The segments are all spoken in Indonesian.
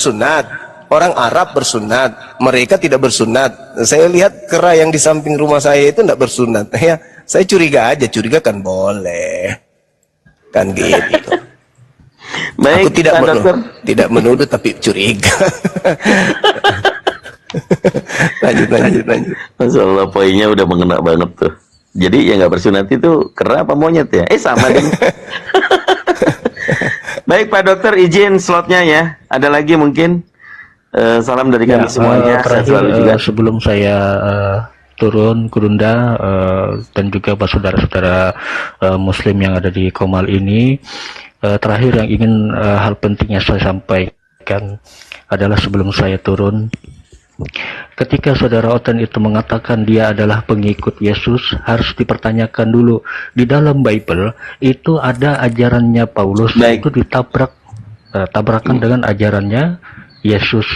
bersunat, orang Arab bersunat, mereka tidak bersunat. Saya lihat kera yang di samping rumah saya itu tidak bersunat. Ya, saya curiga aja, curiga kan boleh, kan gitu. Baik, aku tidak menuduh tapi curiga. lanjut. Masya Allah, poinnya udah mengena banget tuh. Jadi yang nggak bersunat itu kera apa monyet ya? Sama deh. Baik Pak Dokter, izin slotnya ya. Ada lagi mungkin salam dari kami semuanya. Terakhir, sebelum saya turun Gurunda dan juga buat saudara-saudara Muslim yang ada di Qomal ini, terakhir yang ingin hal pentingnya saya sampaikan adalah sebelum saya turun, ketika saudara Otan itu mengatakan dia adalah pengikut Yesus, harus dipertanyakan dulu di dalam Bible itu ada ajarannya Paulus. Baik. Itu tabrakan dengan ajarannya Yesus.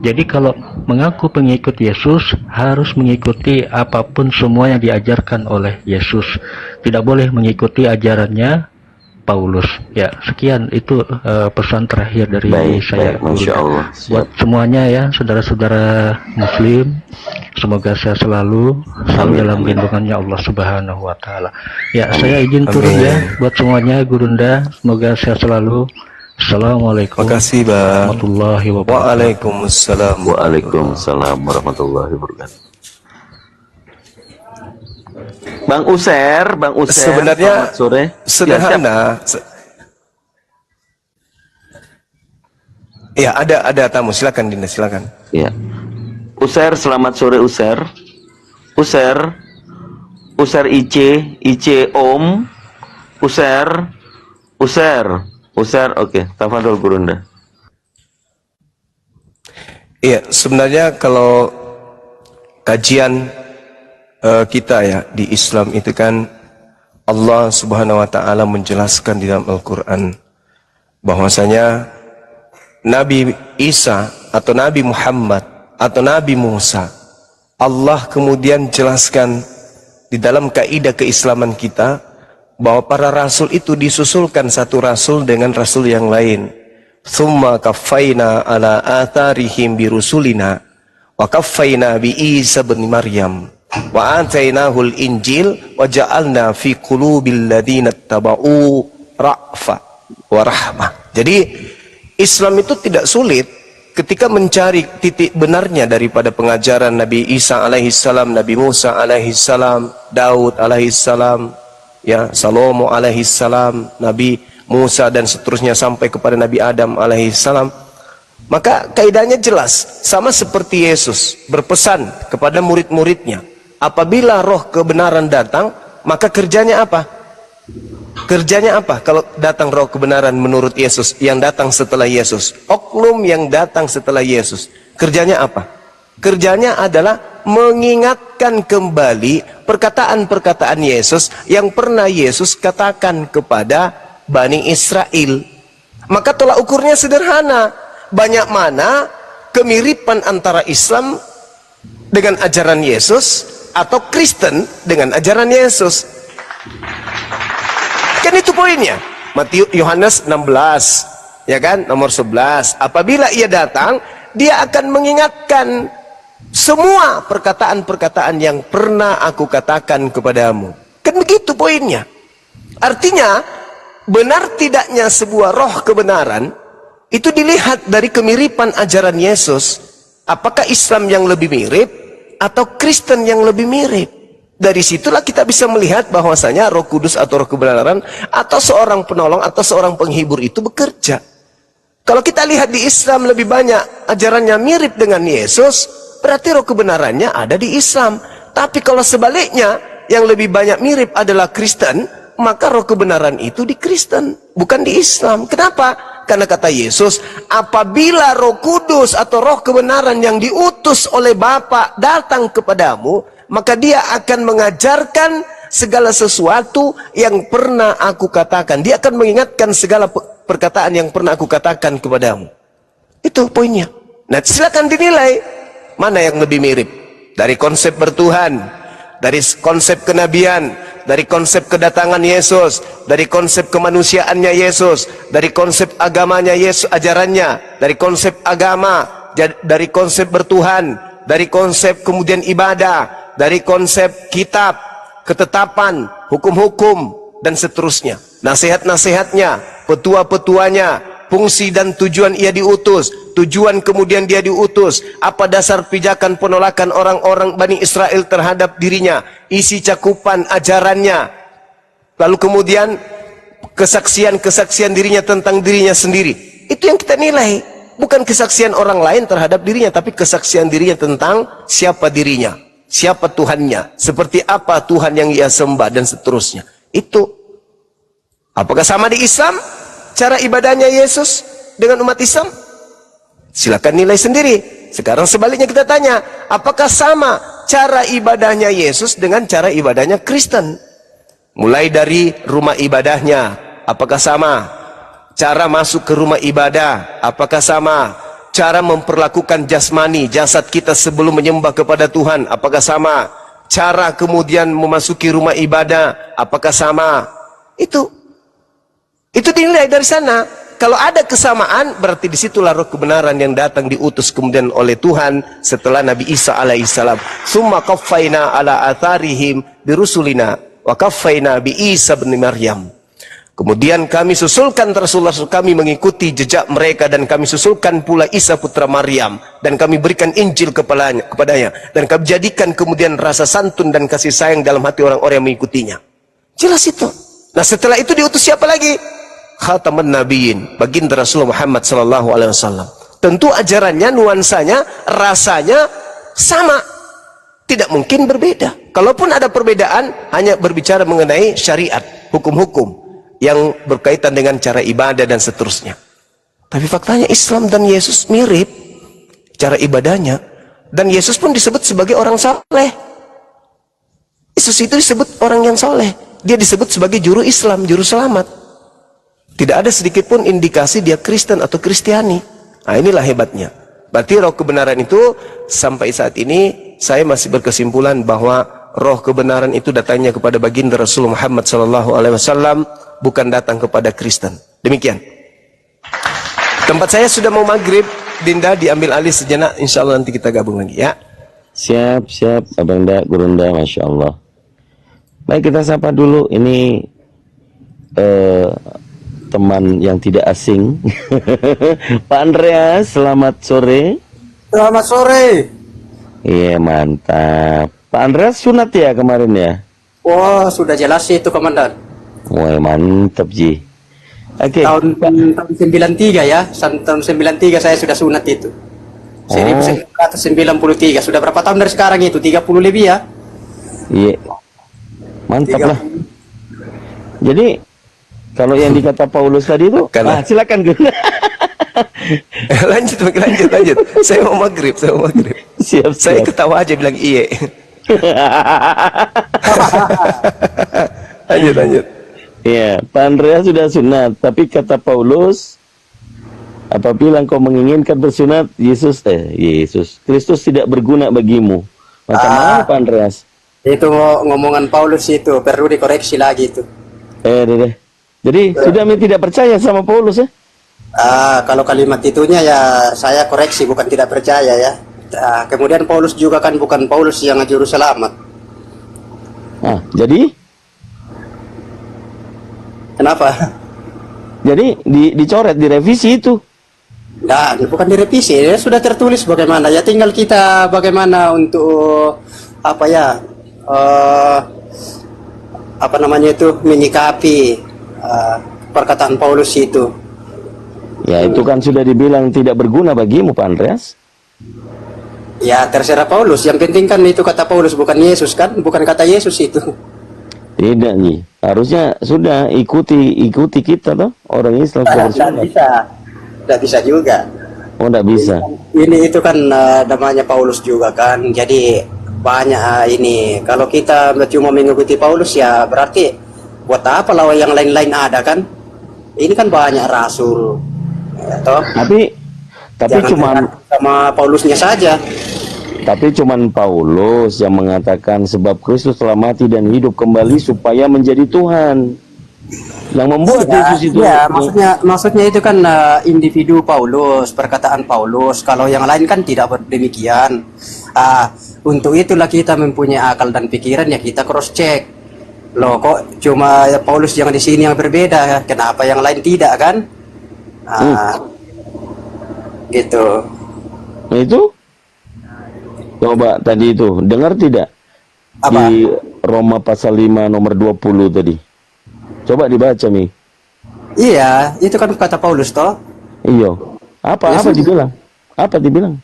Jadi kalau mengaku pengikut Yesus harus mengikuti apapun semua yang diajarkan oleh Yesus, tidak boleh mengikuti ajarannya Paulus. Ya, sekian itu pesan terakhir dari saya. Masya Allah. Buat semuanya ya, saudara-saudara Muslim, semoga saya selalu dalam lindungannya Allah Subhanahu Wa Taala. Ya, saya izin turun ya, buat semuanya Gurunda, semoga saya selalu. Assalamualaikum warahmatullahi wabarakatuh. Waalaikumsalam. Waalaikumsalam warahmatullahi wabarakatuh. Bang User, sebenarnya sore. Sederhana. Ya, ada tamu, silakan Dinda, silakan. Ya. User, selamat sore User. User IC Om. User, oke. Tafadhol Gurunda. Iya, sebenarnya kalau kajian kita ya di Islam itu kan Allah Subhanahu Wa Taala menjelaskan di dalam Al-Quran bahwasanya Nabi Isa atau Nabi Muhammad atau Nabi Musa, Allah kemudian jelaskan di dalam kaidah keislaman kita bahwa para rasul itu disusulkan satu rasul dengan rasul yang lain. Tsumma kaffaina ala atharihim birusulina wa kaffaina bi Isa bin Maryam wa atainahul injil wa ja'alna fi qulubil ladzina tabau ra'fa wa rahmah. Jadi Islam itu tidak sulit ketika mencari titik benarnya daripada pengajaran Nabi Isa alaihissalam, Nabi Musa alaihissalam, Daud alaihissalam, ya, Salomo alaihissalam, Nabi Musa dan seterusnya sampai kepada Nabi Adam alaihissalam. Maka kaidahnya jelas, sama seperti Yesus berpesan kepada murid-muridnya, apabila roh kebenaran datang, maka kerjanya apa? Kerjanya apa? Kalau datang roh kebenaran menurut Yesus, yang datang setelah Yesus, oknum yang datang setelah Yesus, kerjanya apa? Kerjanya adalah mengingatkan kembali perkataan-perkataan Yesus yang pernah Yesus katakan kepada Bani Israel. Maka tolak ukurnya sederhana. Banyak mana kemiripan antara Islam dengan ajaran Yesus atau Kristen dengan ajaran Yesus. Kan itu poinnya. Yohanes 16, ya kan, nomor 11. Apabila ia datang, dia akan mengingatkan semua perkataan-perkataan yang pernah aku katakan kepadamu. Kan begitu poinnya. Artinya, benar tidaknya sebuah roh kebenaran itu dilihat dari kemiripan ajaran Yesus. Apakah Islam yang lebih mirip atau Kristen yang lebih mirip? Dari situlah kita bisa melihat bahwasanya Roh Kudus atau roh kebenaran atau seorang penolong atau seorang penghibur itu bekerja. Kalau kita lihat di Islam lebih banyak ajarannya mirip dengan Yesus, berarti roh kebenarannya ada di Islam. Tapi kalau sebaliknya, yang lebih banyak mirip adalah Kristen, maka roh kebenaran itu di Kristen, bukan di Islam. Kenapa? Karena kata Yesus, apabila Roh Kudus atau roh kebenaran yang diutus oleh Bapa datang kepadamu, maka dia akan mengajarkan segala sesuatu yang pernah aku katakan. Dia akan mengingatkan segala perkataan yang pernah aku katakan kepadamu. Itu poinnya. Nah, silakan dinilai mana yang lebih mirip dari konsep bertuhan, dari konsep kenabian, dari konsep kedatangan Yesus, dari konsep kemanusiaannya Yesus, dari konsep agamanya Yesus, ajarannya, dari konsep agama, dari konsep bertuhan, dari konsep kemudian ibadah, dari konsep kitab, ketetapan, hukum-hukum, dan seterusnya. Nasihat-nasihatnya, petua-petuanya, fungsi dan tujuan ia diutus, tujuan kemudian dia diutus, apa dasar pijakan penolakan orang-orang Bani Israel terhadap dirinya, isi cakupan ajarannya, lalu kemudian kesaksian-kesaksian dirinya tentang dirinya sendiri. Itu yang kita nilai, bukan kesaksian orang lain terhadap dirinya, tapi kesaksian dirinya tentang siapa dirinya, siapa Tuhannya, seperti apa Tuhan yang ia sembah, dan seterusnya. Itu apakah sama di Islam cara ibadahnya Yesus dengan umat Islam? Silakan nilai sendiri. Sekarang sebaliknya kita tanya, apakah sama cara ibadahnya Yesus dengan cara ibadahnya Kristen? Mulai dari rumah ibadahnya, apakah sama? Cara masuk ke rumah ibadah, apakah sama? Cara memperlakukan jasmani, jasad kita sebelum menyembah kepada Tuhan, apakah sama? Cara kemudian memasuki rumah ibadah, apakah sama? Itu dinilai dari sana. Kalau ada kesamaan, berarti disitulah roh kebenaran yang datang diutus kemudian oleh Tuhan setelah Nabi Isa alaihissalam. Summa qaffayna ala atharihim birusulina wa qaffayna bi Isa bin Maryam. Kemudian kami susulkan Rasulullah, kami mengikuti jejak mereka, dan kami susulkan pula Isa putra Maryam, dan kami berikan Injil kepadanya, dan kami jadikan kemudian rasa santun dan kasih sayang dalam hati orang-orang yang mengikutinya. Jelas itu. Nah, setelah itu diutus siapa lagi? Khataman Nabiyyin, baginda Rasulullah Muhammad sallallahu alaihi wasallam. Tentu ajarannya, nuansanya, rasanya sama. Tidak mungkin berbeda. Kalaupun ada perbedaan, hanya berbicara mengenai syariat, hukum-hukum yang berkaitan dengan cara ibadah dan seterusnya. Tapi faktanya Islam dan Yesus mirip cara ibadahnya, dan Yesus pun disebut sebagai orang saleh. Yesus itu disebut orang yang soleh. Dia disebut sebagai juru Islam, juru selamat. Tidak ada sedikit pun indikasi dia Kristen atau Kristiani. Nah, inilah hebatnya. Berarti roh kebenaran itu sampai saat ini saya masih berkesimpulan bahwa roh kebenaran itu datangnya kepada baginda Rasulullah Muhammad SAW, bukan datang kepada Kristen. Demikian. Tempat saya sudah mau maghrib, Dinda diambil alih sejenak, insya Allah nanti kita gabung lagi ya. Siap, Abang Da, Gurunda, Masya Allah. Baik, kita sapa dulu. Ini teman yang tidak asing. Pak Andreas, selamat sore. Selamat sore. Iya, mantap. Pak Andreas sunat ya kemarin ya? Wah, sudah jelas itu, Komandan. Wah, mantap, Ji. Oke. Tahun 93 ya. Tahun 93 saya sudah sunat itu. 1993. Sudah berapa tahun dari sekarang itu? 30 lebih ya? Iya. Mantap lah. Jadi kalau yang dikata Paulus tadi itu, silakan Gun. lanjut. Saya mau maghrib. Siap. Saya ketawa aja bilang iya. lanjut. Iya, Pak Andreas sudah sunat, tapi kata Paulus, apabila engkau menginginkan bersunat, Yesus Kristus tidak berguna bagimu. Macam mana Pak Andreas? Itu ngomongan Paulus itu perlu dikoreksi lagi itu. Deh. Jadi sudah tidak percaya sama Paulus ya? Kalau kalimat itunya ya saya koreksi, bukan tidak percaya ya. Kemudian Paulus juga kan bukan Paulus yang juru selamat. Jadi? Kenapa? Jadi dicoret, direvisi itu? Nah, bukan direvisi, ya sudah tertulis bagaimana. Ya tinggal kita bagaimana untuk menyikapi perkataan Paulus itu. Ya itu kan sudah dibilang tidak berguna bagimu Pak Andreas. Ya terserah Paulus, yang penting kan itu kata Paulus, bukan Yesus kan, bukan kata Yesus itu. Tidak nih, harusnya sudah ikuti kita toh, orang Islam. Tidak bisa juga. Oh, tidak bisa. Ini itu kan namanya Paulus juga kan, jadi banyak ini. Kalau kita cuma mengikuti Paulus ya berarti buat apa lawan yang lain-lain ada kan? Ini kan banyak rasul, ya, toh. Tapi cuma sama Paulusnya saja. Tapi cuman Paulus yang mengatakan sebab Kristus telah mati dan hidup kembali supaya menjadi Tuhan. Yang membuat Yesus itu. Ya, maksudnya itu kan individu Paulus, perkataan Paulus. Kalau yang lain kan tidak demikian. Untuk itulah kita mempunyai akal dan pikiran, ya kita cross check. Loh, kok cuma Paulus yang di sini yang berbeda? Kenapa yang lain tidak kan? Gitu. Nah, itu coba tadi itu dengar tidak? Apa? Di Roma pasal 5 nomor 20 tadi. Coba dibaca nih. Iya, itu kan kata Paulus toh. Iya. Apa dibilang? Apa dibilang?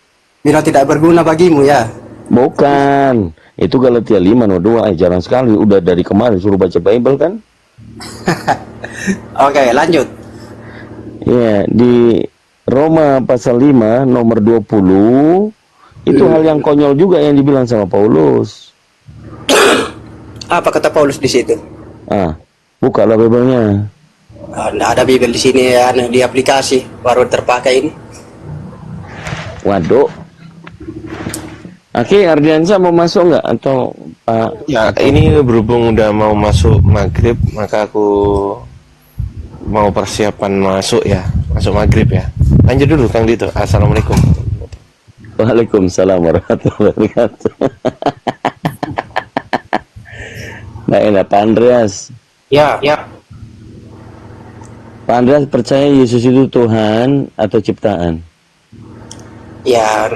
Bila tidak berguna bagimu ya. Bukan. Itu Galatia 5 nomor 2. Jarang sekali. Udah dari kemarin suruh baca Bible kan? Oke, lanjut. Iya, di Roma pasal 5 nomor 20 itu hal yang konyol juga yang dibilang sama Paulus. Apa kata Paulus di situ? Bukalah Bible-nya. Nggak ada Bible di sini ya, di aplikasi baru terpakai ini. Waduh. Oke, Ardiansyah mau masuk nggak atau Pak? Ya, ini berhubung udah mau masuk maghrib, maka aku mau persiapan masuk maghrib ya. Lanjut dulu Kang Dito. Assalamualaikum. Waalaikumsalam warahmatullahi wabarakatuh. Nah, enak Pak Andreas. Ya. Pak Andreas percaya Yesus itu Tuhan atau ciptaan? Ya,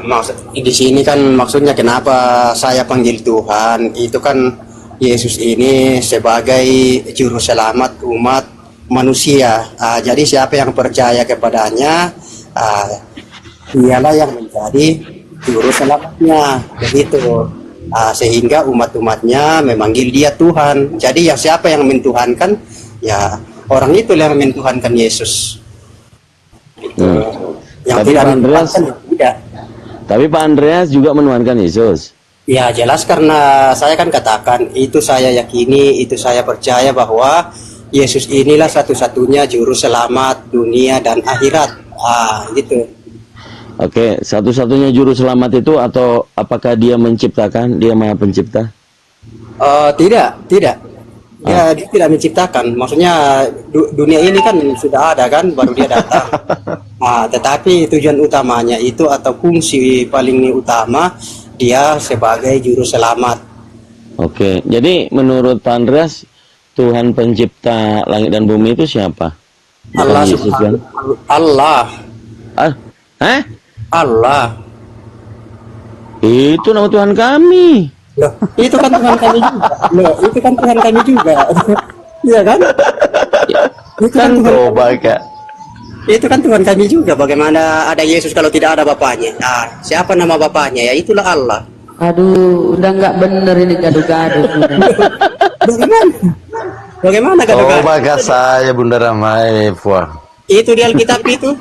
di sini kan maksudnya kenapa saya panggil Tuhan? Itu kan Yesus ini sebagai juru selamat umat manusia. Jadi siapa yang percaya kepadanya, dialah yang menjadi juru selamatnya. Begitu. Sehingga umat-umatnya memanggil dia Tuhan. Jadi yang siapa yang mentuhankan, ya orang itu yang mentuhankan Yesus. Gitu. Yang Tapi tidak Pak Andreas, tidak. Tapi Pak Andreas juga menuhankan Yesus. Ya jelas, karena saya kan katakan itu saya yakini, itu saya percaya bahwa Yesus inilah satu-satunya juru selamat dunia dan akhirat. Gitu. Oke, satu-satunya juru selamat itu atau apakah dia menciptakan? Dia Maha Pencipta? Tidak. Dia tidak menciptakan. Maksudnya dunia ini kan sudah ada kan, baru dia datang. Tetapi tujuan utamanya itu atau fungsi paling utama dia sebagai juru selamat. Oke, jadi menurut Pak Andreas, Tuhan pencipta langit dan bumi itu siapa? Bukan Allah Yesus kan? Allah. Allah. Itu nama Tuhan kami. Loh, itu kan Tuhan kami juga. Itu kan Tuhan kami juga. Iya kan? Itu kan Tuhan. Itu kan Tuhan kami juga. Bagaimana ada Yesus kalau tidak ada bapaknya? Siapa nama bapaknya? Ya itulah Allah. Aduh, udah nggak bener ini gaduh-gaduh. Bagaimana gaduh-gaduh? Maka saya Bunda Ramai, Itu di Alkitab itu.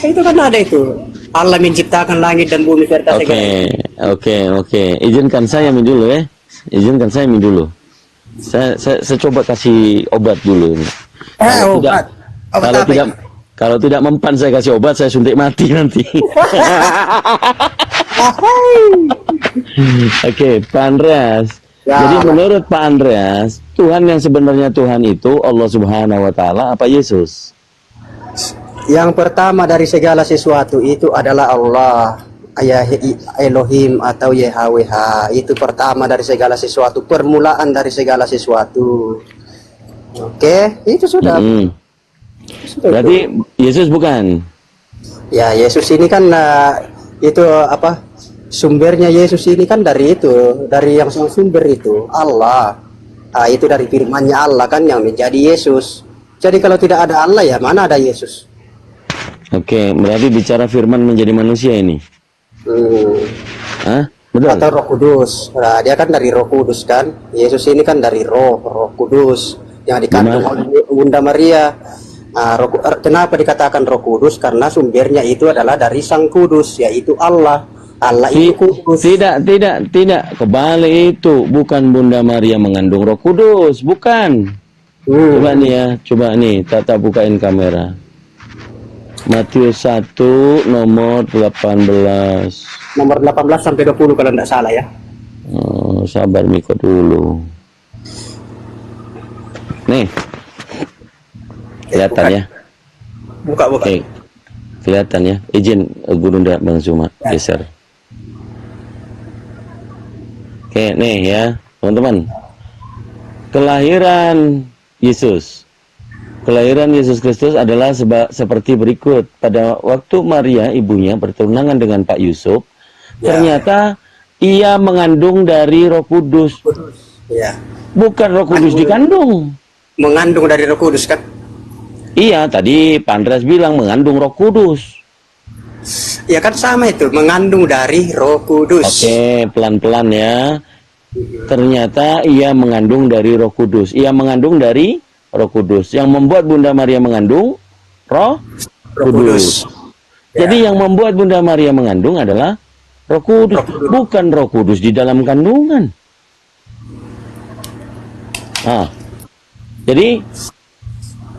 Itu kan ada itu. Allah menciptakan langit dan bumi serta segala. Oke. Izinkan saya dulu ya. Saya coba kasih obat dulu ini. Obat. Kalau tidak mempan saya kasih obat, saya suntik mati nanti. Oke, Pak Andreas. Ya. Jadi menurut Pak Andreas, Tuhan yang sebenarnya Tuhan itu Allah Subhanahu wa taala apa Yesus? Yang pertama dari segala sesuatu itu adalah Allah, Elohim atau YHWH. Itu pertama dari segala sesuatu, permulaan dari segala sesuatu. Oke, itu sudah. Berarti Yesus bukan? Ya, Yesus ini kan itu apa? Sumbernya Yesus ini kan dari itu, dari yang sumber itu Allah. Itu dari firman-Nya Allah kan yang menjadi Yesus. Jadi kalau tidak ada Allah ya mana ada Yesus? Oke, berarti bicara firman menjadi manusia ini. Betul? Atau Roh Kudus. Nah, dia kan dari Roh Kudus kan. Yesus ini kan dari Roh Kudus yang dikandung oleh Bunda Maria. Kenapa dikatakan Roh Kudus? Karena sumbernya itu adalah dari Sang Kudus, yaitu Allah. Allah itu kudus. Tidak. Kebalik itu. Bukan Bunda Maria mengandung Roh Kudus, bukan. Coba nih ya, Tata bukain kamera. Matius 1 nomor 18. Nomor 18 sampai 20 kalau tidak salah ya. Oh, sabar Miko dulu. Nih. Kelihatan ya. Buka. Oke. Kelihatan ya. Izin Gurunda Bang Zuma geser. Oke, nih ya, teman-teman. Kelahiran Yesus. Kelahiran Yesus Kristus adalah seperti berikut. Pada waktu Maria ibunya bertunangan dengan Pak Yusuf, ternyata ia mengandung dari Roh Kudus. Ya. Bukan Roh Kudus dikandung. Mengandung dari Roh Kudus kan? Iya, tadi Pak Andreas bilang mengandung Roh Kudus. Ya kan sama itu, mengandung dari Roh Kudus. Oke, pelan-pelan ya. Ternyata ia mengandung dari Roh Kudus. Ia mengandung dari Roh Kudus. Yang membuat Bunda Maria mengandung Roh Kudus. Jadi yang membuat Bunda Maria mengandung adalah Roh Kudus, bukan Roh Kudus di dalam kandungan. Nah, jadi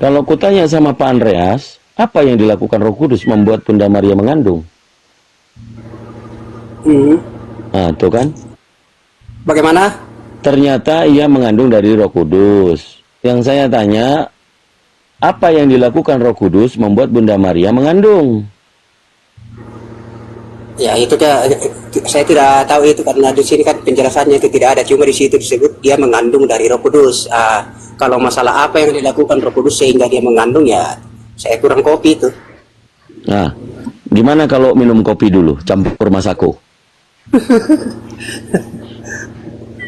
kalau kutanya sama Pak Andreas, apa yang dilakukan Roh Kudus membuat Bunda Maria mengandung? Nah, tuh kan? Bagaimana? Ternyata ia mengandung dari Roh Kudus. Yang saya tanya, apa yang dilakukan Roh Kudus membuat Bunda Maria mengandung? Ya itu saya tidak tahu itu karena di sini kan penjelasannya itu tidak ada, cuma di situ disebut dia mengandung dari Roh Kudus. Kalau masalah apa yang dilakukan Roh Kudus sehingga dia mengandung, ya saya kurang kopi itu. Nah, gimana kalau minum kopi dulu, campur masako?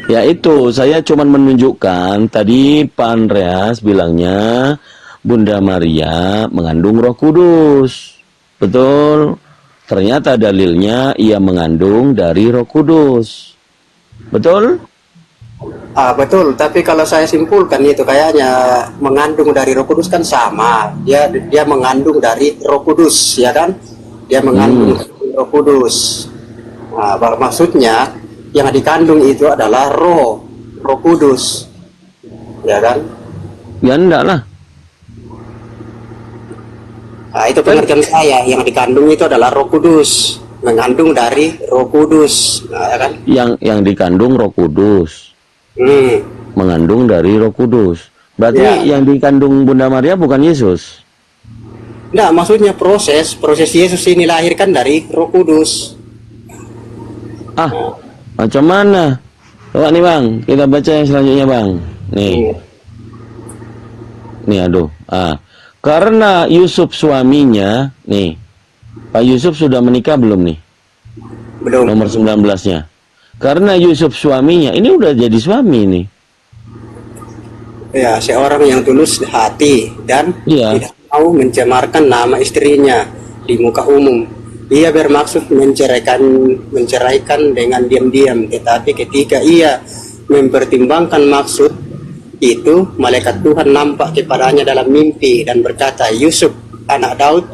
Ya itu, saya cuma menunjukkan tadi Pak Andreas bilangnya Bunda Maria mengandung Roh Kudus. Betul. Ternyata dalilnya ia mengandung dari Roh Kudus. Betul? Betul, tapi kalau saya simpulkan itu kayaknya mengandung dari Roh Kudus kan sama. Dia mengandung dari Roh Kudus, ya kan? Dia mengandung dari Roh Kudus. Nah, maksudnya yang dikandung itu adalah Roh Kudus, ya kan? Ya enggak lah. Nah, itu pengertian saya, yang dikandung itu adalah Roh Kudus, mengandung dari Roh Kudus, nah, ya kan? Yang dikandung Roh Kudus, mengandung dari Roh Kudus. Berarti yang dikandung Bunda Maria bukan Yesus? Nah, maksudnya proses Yesus ini lahirkan dari Roh Kudus. Macam mana? Coba nih Bang, kita baca yang selanjutnya Bang. Nih. Nih aduh. Karena Yusuf suaminya, nih. Pak Yusuf sudah menikah belum nih? Belum. Nomor 19-nya. Karena Yusuf suaminya, ini udah jadi suami nih. Ya, seorang yang tulus hati dan tidak mau mencemarkan nama istrinya di muka umum. Ia bermaksud menceraikan dengan diam-diam, tetapi ketika ia mempertimbangkan maksud itu, malaikat Tuhan nampak kepadanya dalam mimpi dan berkata, "Yusuf, anak Daud,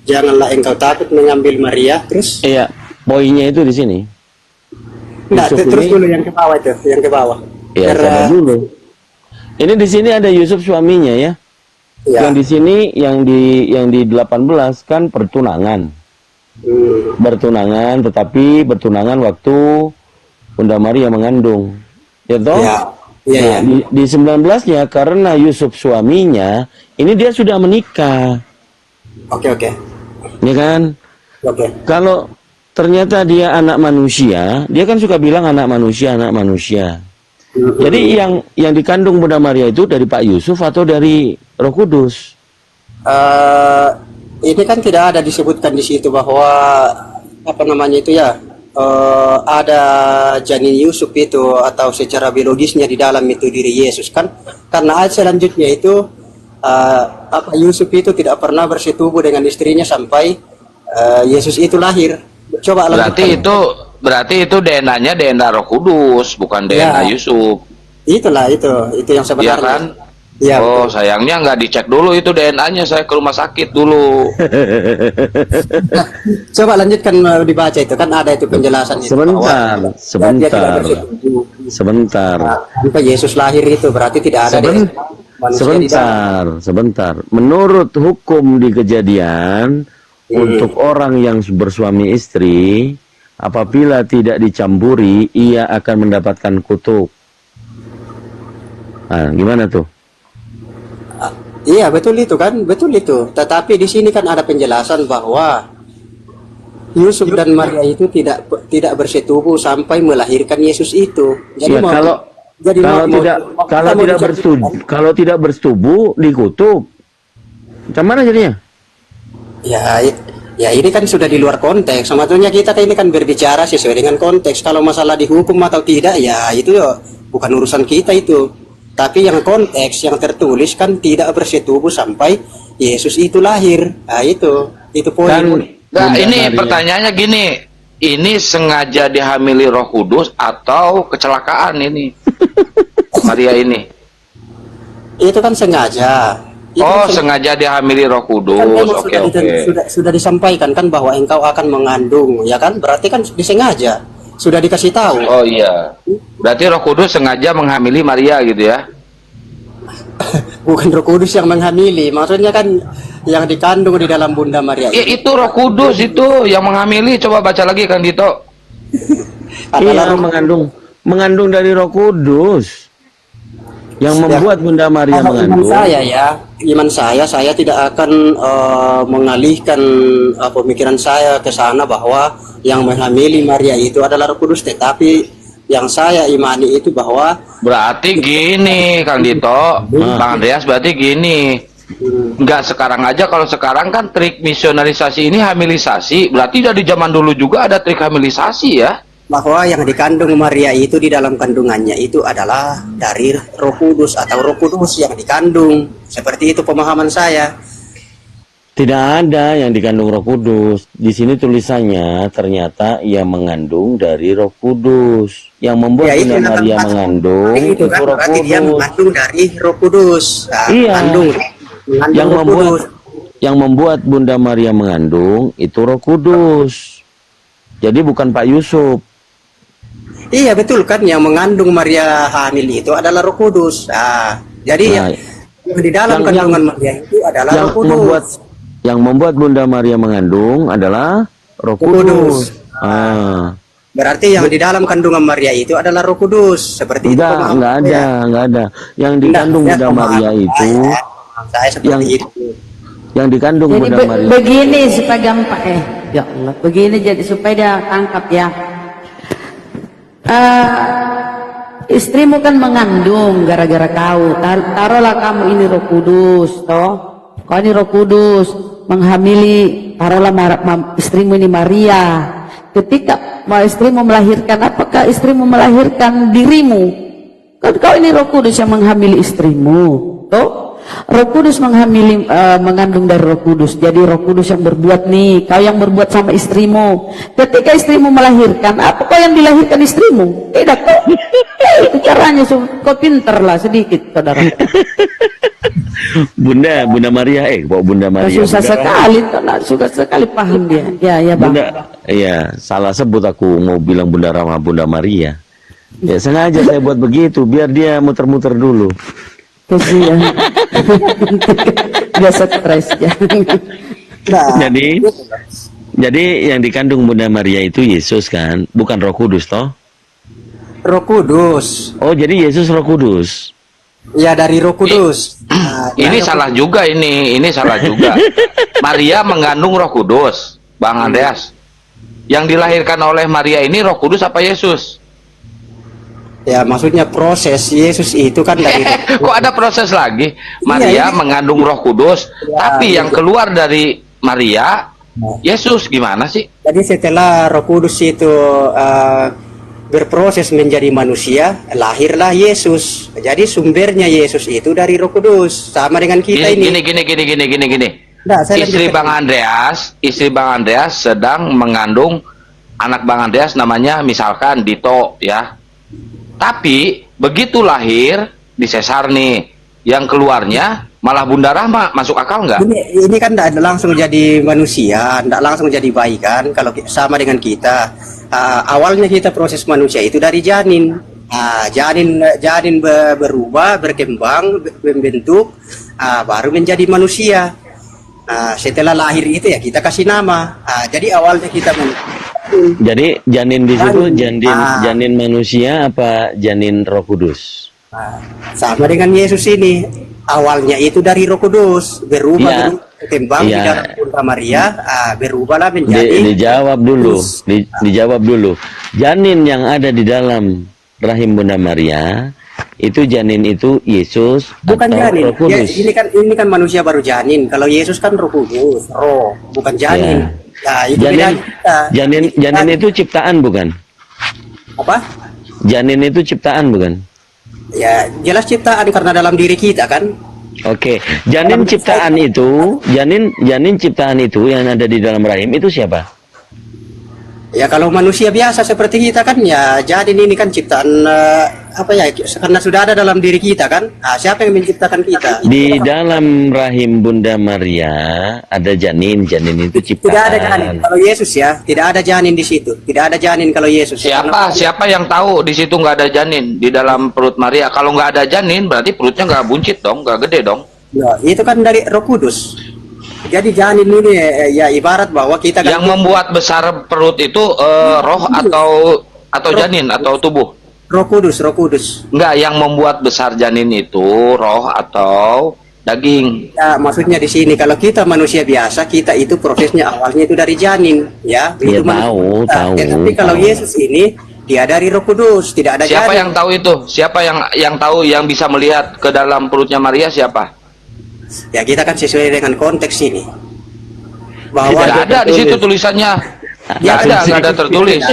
janganlah engkau takut mengambil Maria." Terus? Iya, poinnya itu di sini. Nah, terus dulu yang ke bawah itu, yang ke bawah. Iya, dulu. Ini di sini ada Yusuf suaminya ya. Yang di sini yang di 18 kan pertunangan. Bertunangan, tetapi bertunangan waktu Bunda Maria mengandung. Ya toh? Nah, di 19-nya karena Yusuf suaminya, ini dia sudah menikah. Oke. Ya kan? Oke. Kalau ternyata dia anak manusia, dia kan suka bilang anak manusia. Jadi yang dikandung Bunda Maria itu dari Pak Yusuf atau dari Roh Kudus? Ini kan tidak ada disebutkan di situ bahwa apa namanya itu ya, ada janin Yusuf itu atau secara biologisnya di dalam itu diri Yesus kan, karena ayat selanjutnya itu Yusuf itu tidak pernah bersetubuh dengan istrinya sampai Yesus itu lahir. Coba berarti itu DNA-nya DNA Roh Kudus, bukan DNA Yusuf. Itulah itu yang sebenarnya. Iya kan? Ya, betul. Sayangnya nggak dicek dulu itu DNA-nya, saya ke rumah sakit dulu. Coba lanjutkan dibaca itu, kan ada itu penjelasan itu. Sebentar. Sampai Yesus lahir itu berarti tidak ada. manusia di dalam. Sebentar. Menurut hukum di Kejadian, untuk orang yang bersuami istri, apabila tidak dicampuri, ia akan mendapatkan kutuk. Nah, gimana tuh? Iya, betul itu kan, betul itu. Tetapi di sini kan ada penjelasan bahwa Yusuf dan Maria itu tidak bersetubuh sampai melahirkan Yesus itu. Jadi Ya, kalau tidak bersetubuh dikutuk. Macam mana jadinya? Ya ini kan sudah di luar konteks. Sebetulnya kita ini kan berbicara sesuai dengan konteks. Kalau masalah dihukum atau tidak, ya itu ya bukan urusan kita itu. Tapi yang konteks yang tertulis kan tidak bersetubuh sampai Yesus itu lahir. Nah itu poin. Nah, Bunda ini Maria. pertanyaannya gini, ini sengaja dihamili Roh Kudus atau kecelakaan ini? Maria ini. Itu kan sengaja. Itu Oh, kan sengaja dihamili Roh kan Kudus. memang Oke, oke. sudah disampaikan kan bahwa engkau akan mengandung, ya kan? Berarti kan disengaja. Sudah dikasih tahu. Oh iya. Berarti Roh Kudus sengaja menghamili Maria gitu ya? Bukan Roh Kudus yang menghamili. Maksudnya kan yang dikandung di dalam Bunda Maria Itu Roh Kudus itu yang menghamili. Coba baca lagi Kang Dito. adalah Iya, mengandung dari Roh Kudus. Yang membuat Bunda Maria Kalau mengandung. iman saya tidak akan mengalihkan pemikiran saya ke sana bahwa yang menghamili Maria itu adalah Roh Kudus, tetapi yang saya imani itu bahwa Berarti gini Kang Dito, Bang Andreas, berarti gini. Enggak sekarang aja, kalau sekarang kan trik misionarisasi ini hamilisasi. Berarti dari zaman dulu juga ada trik hamilisasi ya? bahwa yang dikandung Maria itu di dalam kandungannya itu adalah dari Roh Kudus atau Roh Kudus yang dikandung. Seperti itu pemahaman saya. Tidak ada yang dikandung Roh Kudus. Di sini tulisannya ternyata ia mengandung dari Roh Kudus. Yang membuat Bunda itu Maria kan mengandung itu itu kan Roh berarti dia Kudus. mengandung dari Roh Kudus. Nah, Iya. mengandung Yang Roh membuat Kudus. yang membuat Bunda Maria mengandung itu Roh Kudus. Jadi bukan Pak Yusuf. Iya betul kan, yang mengandung Maria hamil itu adalah Roh Kudus. Nah, jadi Nah, yang di dalam kandungan Maria itu adalah yang Roh Kudus. membuat Bunda Maria mengandung adalah Roh Kudus. Ah. Berarti yang di dalam kandungan Maria itu adalah Roh Kudus. Seperti itu pemahaman Enggak ada. Yang dikandung Enggak, Bunda pemahaman Maria itu, saya seperti yang- itu. yang dikandung Jadi Bunda Maria. begini supaya gampang ya Allah, begini jadi supaya dia tangkap ya. Istrimu kan mengandung gara-gara kau. Taruhlah kamu ini Roh Kudus, toh. Kau ini Roh Kudus menghamili, taruhlah istrimu ini Maria. Ketika istrimu melahirkan, apakah istrimu melahirkan dirimu? Kan kau ini Roh Kudus yang menghamili istrimu, toh. Roh Kudus mengandung dari Roh Kudus. Jadi Roh Kudus yang berbuat nih, kau yang berbuat sama istrimu. Ketika istrimu melahirkan, apa kau yang dilahirkan istrimu? Tidak kok. Itu caranya, kau pinter lah sedikit, saudara. Bunda Maria, kok Bunda Maria? Susah sekali, susah sekali paham dia. Ya bang. Iya, salah sebut aku mau bilang Bunda Rama, Bunda Maria. Ya sengaja saya buat begitu, biar dia muter-muter dulu. Kasihan. Dia stres ya. Nah, Jadi yang dikandung Bunda Maria itu Yesus kan, bukan Roh Kudus toh? Roh Kudus. Oh, jadi Yesus Roh Kudus. Ya dari Roh Kudus. Nah, Ini salah juga ini salah juga. Maria mengandung Roh Kudus, Bang Andreas. Yang dilahirkan oleh Maria ini Roh Kudus apa Yesus? ya maksudnya proses Yesus itu kan dari Kok ada proses lagi? Maria ini- mengandung Roh Kudus, tapi yang betul. keluar dari Maria Yesus gimana sih? Jadi setelah Roh Kudus itu berproses menjadi manusia, lahirlah Yesus. Jadi sumbernya Yesus itu dari Roh Kudus. Sama dengan kita Gini, ini. gini. Nah, saya Istri lanjutkan. Bang Andreas sedang mengandung anak Bang Andreas namanya misalkan Dito ya. Tapi begitu lahir disesar nih, yang keluarnya malah Bunda Rahma, masuk akal nggak? Ini kan tidak langsung jadi manusia, tidak langsung jadi bayi kan. Kalau sama dengan kita, awalnya kita proses manusia itu dari janin. Berubah, berkembang, membentuk, baru menjadi manusia. Setelah lahir itu ya kita kasih nama. Jadi awalnya kita Jadi janin di situ janin manusia apa janin Roh Kudus? sama dengan Yesus ini. Awalnya itu dari Roh Kudus, berubah, berkembang di dalam Bunda Maria, berubahlah menjadi. Dijawab dulu, dijawab dulu. Janin yang ada di dalam rahim Bunda Maria itu janin itu Yesus Bukan atau janin. Roh Kudus? Ini kan manusia baru janin. Kalau Yesus kan Roh Kudus, roh, bukan janin. Itu bedanya kita. Janin itu ciptaan bukan? Apa? Janin itu ciptaan bukan? Ya, jelas ciptaan karena dalam diri kita kan. Oke, janin ciptaan itu yang ada di dalam rahim itu siapa? Ya kalau manusia biasa seperti kita kan ya janin ini kan ciptaan karena sudah ada dalam diri kita kan. Siapa yang menciptakan kita? Di dalam rahim Bunda Maria ada janin itu ciptaan. Tidak ada janin kalau Yesus ya, tidak ada janin di situ. Tidak ada janin kalau Yesus. Siapa yang tahu di situ nggak ada janin di dalam perut Maria? Kalau nggak ada janin berarti perutnya nggak buncit dong, nggak gede dong. Ya, itu kan dari Roh Kudus. Jadi janin ini ya ibarat bahwa kita kan yang membuat besar perut itu roh atau janin atau tubuh? Roh Kudus. Enggak, yang membuat besar janin itu roh atau daging. Ya, maksudnya di sini kalau kita manusia biasa, kita itu prosesnya awalnya itu dari janin, ya. Iya, Itu tahu. Tapi kalau Yesus ini dia dari Roh Kudus, tidak ada Siapa janin. yang tahu itu? Siapa yang tahu yang bisa melihat ke dalam perutnya Maria siapa? Ya kita kan sesuai dengan konteks ini. Bahwa Tidak ada di situ tulisannya. Nggak ada tertulis.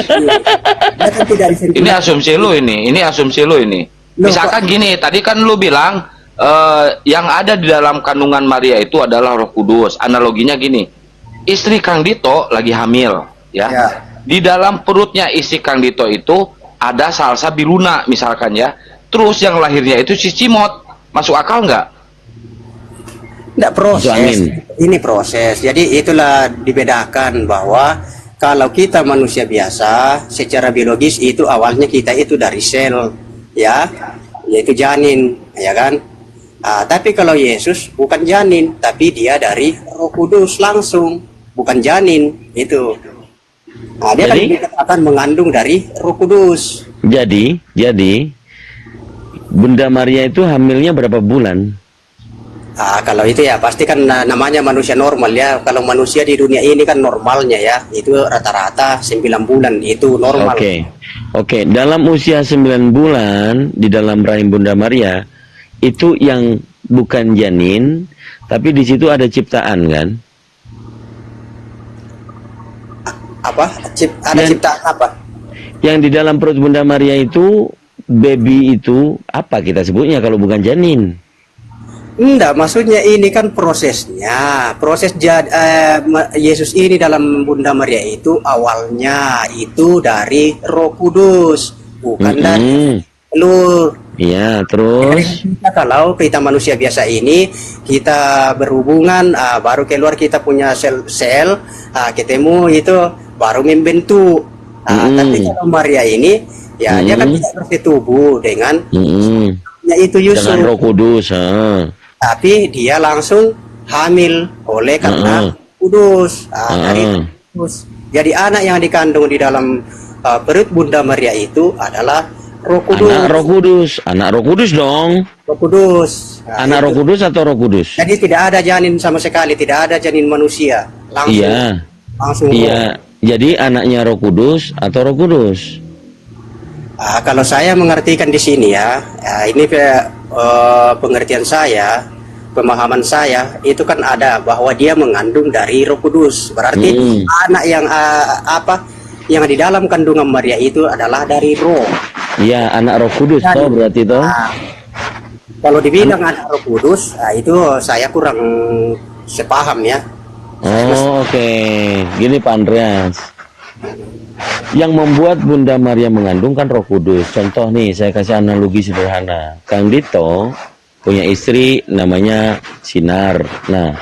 Ini asumsi lu ini. Misalkan gini, tadi kan lu bilang yang ada di dalam kandungan Maria itu adalah Roh Kudus. Analoginya gini, istri Kang Dito lagi hamil, ya. Di dalam perutnya istri Kang Dito itu ada Salsa Biluna misalkan ya. Terus yang lahirnya itu si Cimot. Masuk akal nggak? Tidak, proses. Ini proses. Jadi itulah dibedakan bahwa kalau kita manusia biasa, secara biologis itu awalnya kita itu dari sel, ya, yaitu janin, ya kan. Tapi kalau Yesus bukan janin, tapi dia dari Roh Kudus langsung, bukan janin itu. Dia akan mengandung dari Roh Kudus. Jadi Bunda Maria itu hamilnya berapa bulan? Kalau itu ya pasti kan namanya manusia normal ya. Kalau manusia di dunia ini kan normalnya ya, itu rata-rata 9 bulan itu normal. Oke. Dalam usia 9 bulan di dalam rahim Bunda Maria itu yang bukan janin, tapi di situ ada ciptaan kan? Ciptaan apa? Yang di dalam perut Bunda Maria itu baby itu apa kita sebutnya kalau bukan janin? Enggak, maksudnya ini kan prosesnya. Proses Yesus ini dalam Bunda Maria itu awalnya itu dari Roh Kudus, bukan dari telur. Iya, terus Kalau kita manusia biasa ini kita berhubungan, baru keluar kita punya sel, ketemu itu baru membentuk. Tapi kalau Maria ini ya dia kan tidak bersetubuh dengan itu Yesus. Dengan Roh Kudus. Tapi dia langsung hamil oleh karena kudus. Dari kudus. Jadi anak yang dikandung di dalam perut Bunda Maria itu adalah Roh Kudus. Anak Roh Kudus dong. Roh Kudus. Anak Roh Kudus atau Roh Kudus? Jadi tidak ada janin sama sekali, tidak ada janin manusia. Langsung. Iya. Jadi anaknya Roh Kudus atau Roh Kudus? Kalau saya mengartikan di sini ya, ini pengertian saya, pemahaman saya itu kan ada bahwa dia mengandung dari Roh Kudus. Berarti anak yang yang di dalam kandungan Maria itu adalah dari Roh. Iya, anak Roh Kudus toh berarti toh. Kalau dibilang anak Roh Kudus, itu saya kurang sepaham ya. Oke. Gini Pak Andreas. Yang membuat Bunda Maria mengandung kan Roh Kudus. Contoh nih, saya kasih analogi sederhana. Kang Dito punya istri namanya Sinar. Nah,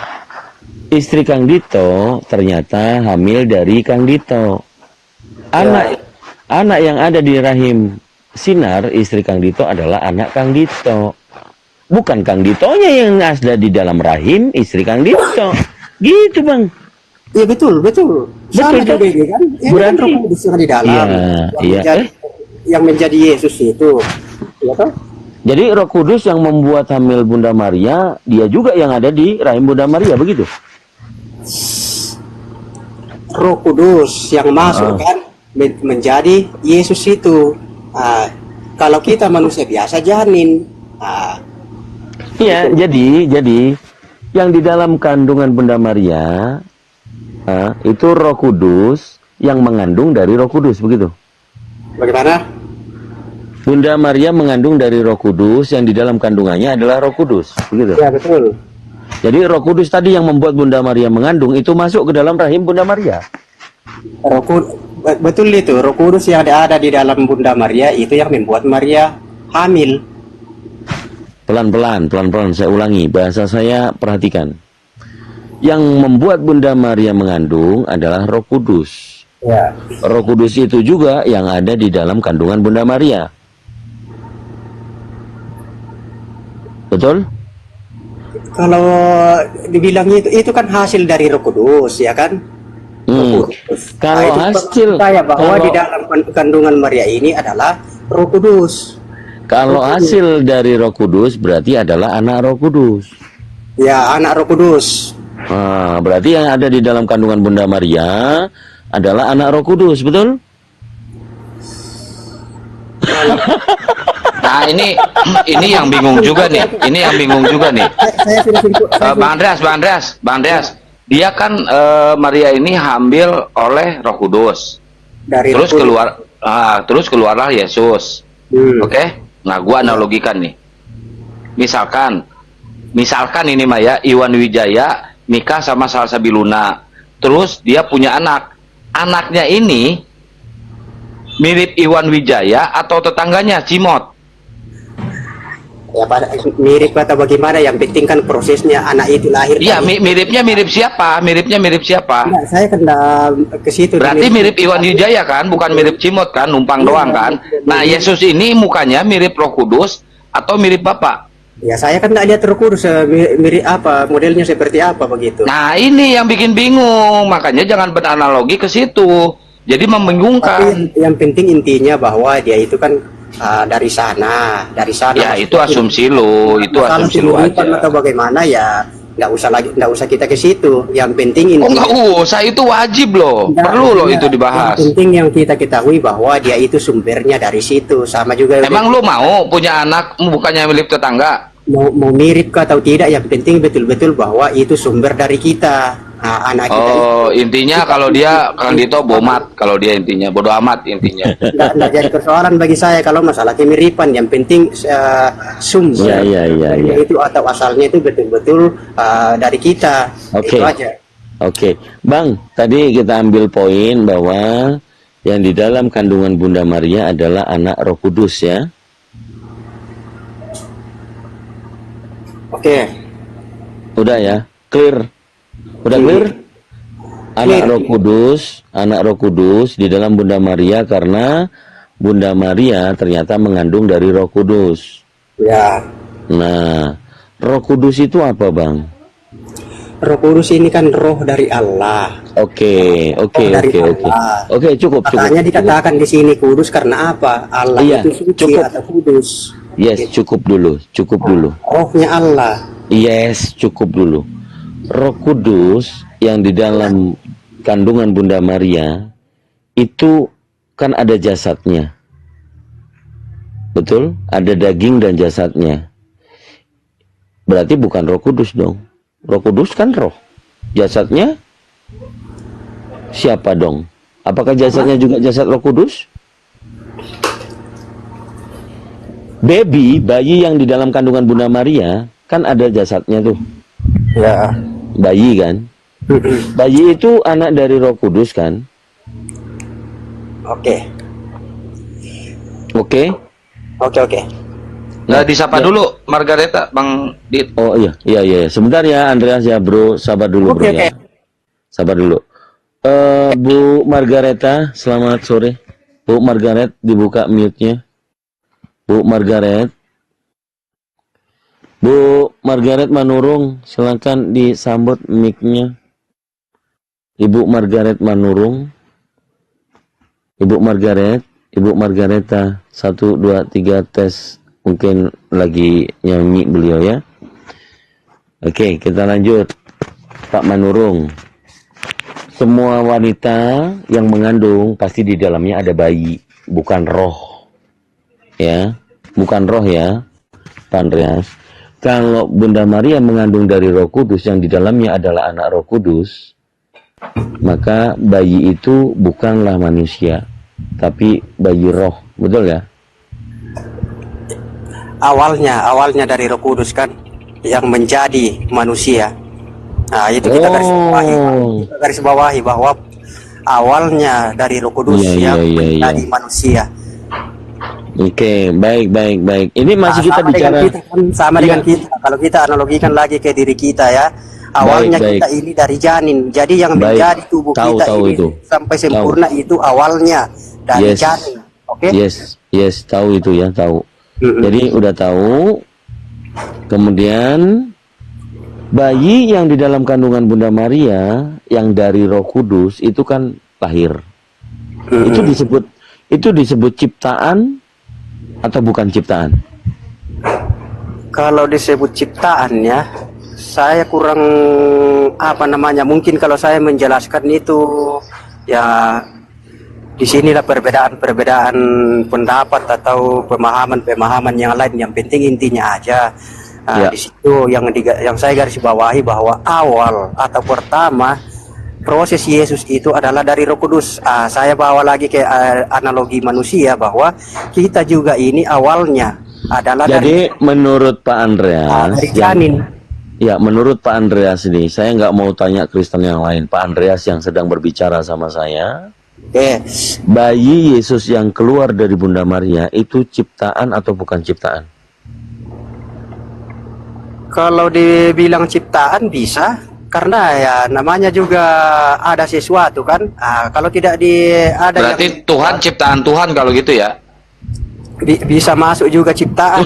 istri Kang Dito ternyata hamil dari Kang Dito. Anak yang ada di rahim Sinar, istri Kang Dito adalah anak Kang Dito. Bukan Kang Ditonya yang ada di dalam rahim istri Kang Dito. Gitu, Bang. Iya betul. Sama Betul, juga ini kan. Ini berarti- kan Roh Kudus yang di dalam. Iya, yang iya. menjadi- yang menjadi Yesus itu. Ya toh? Jadi Roh Kudus yang membuat hamil Bunda Maria, dia juga yang ada di rahim Bunda Maria, begitu? Roh Kudus yang masuk kan menjadi Yesus itu. Kalau kita manusia biasa janin. Iya, jadi yang di dalam kandungan Bunda Maria itu Roh Kudus yang mengandung dari Roh Kudus, begitu? Bagaimana? Bunda Maria mengandung dari Roh Kudus, yang di dalam kandungannya adalah Roh Kudus, begitu? Ya betul. Jadi Roh Kudus tadi yang membuat Bunda Maria mengandung itu masuk ke dalam rahim Bunda Maria. Betul itu. Roh Kudus yang ada di dalam Bunda Maria itu yang membuat Maria hamil. Pelan-pelan saya ulangi, bahasa saya perhatikan. Yang membuat Bunda Maria mengandung adalah Roh Kudus. Ya. Roh Kudus itu juga yang ada di dalam kandungan Bunda Maria. Betul? Kalau dibilang itu kan hasil dari Roh Kudus, ya kan? Roh Kudus. Kalau itu hasil- saya bahwa kalau- di dalam kandungan Maria ini adalah Roh Kudus. Kalau hasil dari Roh Kudus berarti adalah anak Roh Kudus. Ya, anak Roh Kudus. Nah, berarti yang ada di dalam kandungan Bunda Maria adalah anak Roh Kudus, betul? Nah, ini yang bingung juga nih. Ini yang bingung juga nih. Saya sudah simpul. Bang Andreas, dia kan Maria ini hamil oleh Roh Kudus. Dari Terus Roh Kudus. terus keluarlah Yesus. Oke? Nah, gua analogikan nih. Misalkan ini Maya, Iwan Wijaya nikah sama Salsa Biluna. Terus dia punya anak. Anaknya ini mirip Iwan Wijaya atau tetangganya Cimot? Ya, mirip atau bagaimana? Yang penting kan prosesnya anak itu lahir. Iya, tadi. miripnya mirip siapa? Enggak, saya kena ke situ. Berarti mirip Iwan Wijaya kan, bukan mirip Cimot kan, numpang doang kan. Nah, Yesus ini mukanya mirip Roh Kudus atau mirip Bapak? Ya, saya kan enggak lihat Roh Kudus mirip apa, modelnya seperti apa begitu. Nah, ini yang bikin bingung. Makanya jangan beranalogi ke situ. Jadi membingungkan. Tapi yang penting intinya bahwa dia itu kan dari sana. Ya, itu asumsi lu, itu Kalau asumsi lu simultan aja. atau bagaimana ya nggak usah kita ke situ. Yang penting Oh, intinya. enggak usah, itu wajib loh. Enggak, Perlu loh enggak. itu dibahas. Yang penting yang kita ketahui bahwa dia itu sumbernya dari situ. Sama juga Emang lu mau punya anak bukannya milik tetangga? mau mirip ke atau tidak, yang penting betul-betul bahwa itu sumber dari kita. Nah, anak kita Oh, intinya kalau dia Kang Dito bomat, kalau dia intinya bodoh amat intinya. nggak jadi persoalan bagi saya kalau masalah kemiripan. Yang penting sumber Ya. itu atau asalnya itu betul-betul dari kita. Oke. Itu aja. Oke, Bang, tadi kita ambil poin bahwa yang di dalam kandungan Bunda Maria adalah anak Roh Kudus, ya. Oke. Udah ya, clear. Udah clear? Anak Roh Kudus di dalam Bunda Maria karena Bunda Maria ternyata mengandung dari Roh Kudus. Ya. Nah, Roh Kudus itu apa, Bang? Roh Kudus ini kan roh dari Allah. Oke, Dari Allah. cukup. Makanya dikatakan di sini kudus karena apa? Allah Iya, itu suci cukup. atau kudus. Yes, cukup dulu. Rohnya Allah. Yes, cukup dulu. Roh Kudus yang di dalam kandungan Bunda Maria itu kan ada jasadnya. Betul? Ada daging dan jasadnya. Berarti bukan Roh Kudus dong. Roh Kudus kan roh. Jasadnya siapa dong? Apakah jasadnya juga jasad Roh Kudus? Bayi yang di dalam kandungan Bunda Maria kan ada jasadnya tuh. Ya. Bayi kan? Bayi itu anak dari Roh Kudus kan? Oke. Oke? Oke. Nah, disapa dulu Margareta, Bang Dit. Oh iya. Sebentar ya Andreas ya bro, sabar dulu bro Oke. ya. Sabar dulu. Bu Margareta, selamat sore. Bu Margaret, dibuka mute-nya. Bu Margaret. Bu Margaret Manurung, silakan disambut mic-nya. Ibu Margaret Manurung. Ibu Margaret, Ibu Margareta, 1, 2, 3 tes. Mungkin lagi nyanyi beliau ya. Oke, kita lanjut. Pak Manurung. Semua wanita yang mengandung pasti di dalamnya ada bayi, bukan roh. Ya, bukan roh ya, Pak Andreas. Kalau Bunda Maria mengandung dari Roh Kudus yang di dalamnya adalah anak Roh Kudus, maka bayi itu bukanlah manusia, tapi bayi roh, betul ya? Awalnya dari Roh Kudus kan yang menjadi manusia. Nah, itu kita garis bawahi bahwa awalnya dari Roh Kudus Iya, yang iya, iya. menjadi manusia. Oke, baik. Ini masih kita Sama bicara. dengan kita kan, sama dengan kita. Kalau kita analogikan lagi ke diri kita ya, awalnya Baik. kita ini dari janin. Jadi yang Baik. menjadi tubuh Tahu kita ini itu. sampai sempurna itu awalnya dari janin. Oke? Yes, tahu itu ya, tahu. Jadi udah tahu. Kemudian bayi yang di dalam kandungan Bunda Maria yang dari Roh Kudus itu kan lahir. Itu disebut ciptaan atau bukan ciptaan? Kalau disebut ciptaan ya, saya kurang mungkin kalau saya menjelaskan itu ya disinilah perbedaan pendapat atau pemahaman yang lain. Yang penting intinya aja di situ yang saya garis bawahi bahwa awal atau pertama proses Yesus itu adalah dari Roh Kudus. Saya bawa lagi ke analogi manusia bahwa kita juga ini awalnya adalah Jadi menurut Pak Andreas, dari janin. Ya, menurut Pak Andreas ini, saya nggak mau tanya Kristen yang lain. Pak Andreas yang sedang berbicara sama saya, bayi Yesus yang keluar dari Bunda Maria itu ciptaan atau bukan ciptaan? Kalau dibilang ciptaan bisa, karena ya namanya juga ada sesuatu kan. Kalau tidak ada Berarti Tuhan ciptaan Tuhan kalau gitu ya? Bisa masuk juga ciptaan.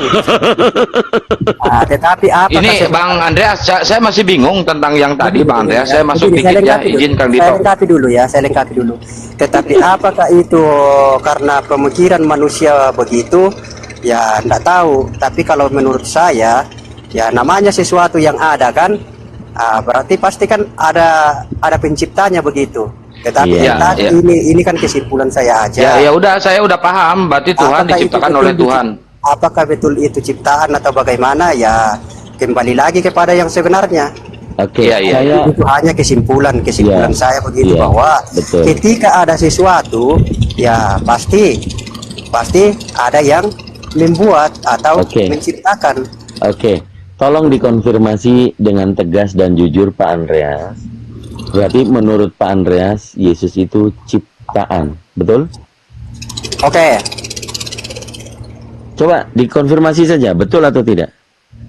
Tetapi apa ini Bang Andreas, saya masih bingung tentang yang tadi Bang Andreas. Saya masuk dikit ya, izin Kang Dito. Saya lengkapi dulu. Tetapi apakah itu karena pemikiran manusia begitu? Ya enggak tahu. Tapi kalau menurut saya, ya namanya sesuatu yang ada kan, berarti pasti kan ada penciptanya begitu. Tetapi ini kan kesimpulan saya aja. Ya udah, saya udah paham. Berarti Tuhan diciptakan oleh Tuhan. Apakah betul itu ciptaan atau bagaimana? Ya kembali lagi kepada yang sebenarnya. Oke, Itu hanya kesimpulan saya begitu bahwa ketika ada sesuatu, ya pasti ada yang membuat atau menciptakan. Oke, tolong dikonfirmasi dengan tegas dan jujur Pak Andreas. Berarti menurut Pak Andreas, Yesus itu ciptaan, betul? Oke. Coba dikonfirmasi saja, betul atau tidak?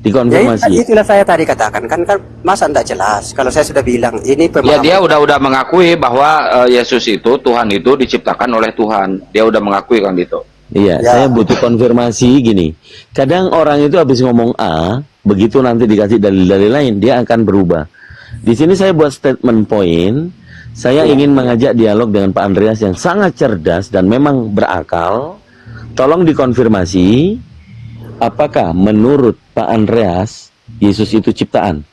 Dikonfirmasi. Ya, itulah saya tadi katakan, kan masa tidak jelas. Kalau saya sudah bilang, ini Ya dia udah mengakui bahwa Yesus itu, Tuhan itu diciptakan oleh Tuhan. Dia udah mengakui kan gitu. Iya, saya butuh konfirmasi gini. Kadang orang itu habis ngomong A, begitu nanti dikasih dalil-dalil lain, dia akan berubah. Di sini saya buat statement point. Saya ingin mengajak dialog dengan Pak Andreas yang sangat cerdas dan memang berakal. Tolong dikonfirmasi, apakah menurut Pak Andreas Yesus itu ciptaan?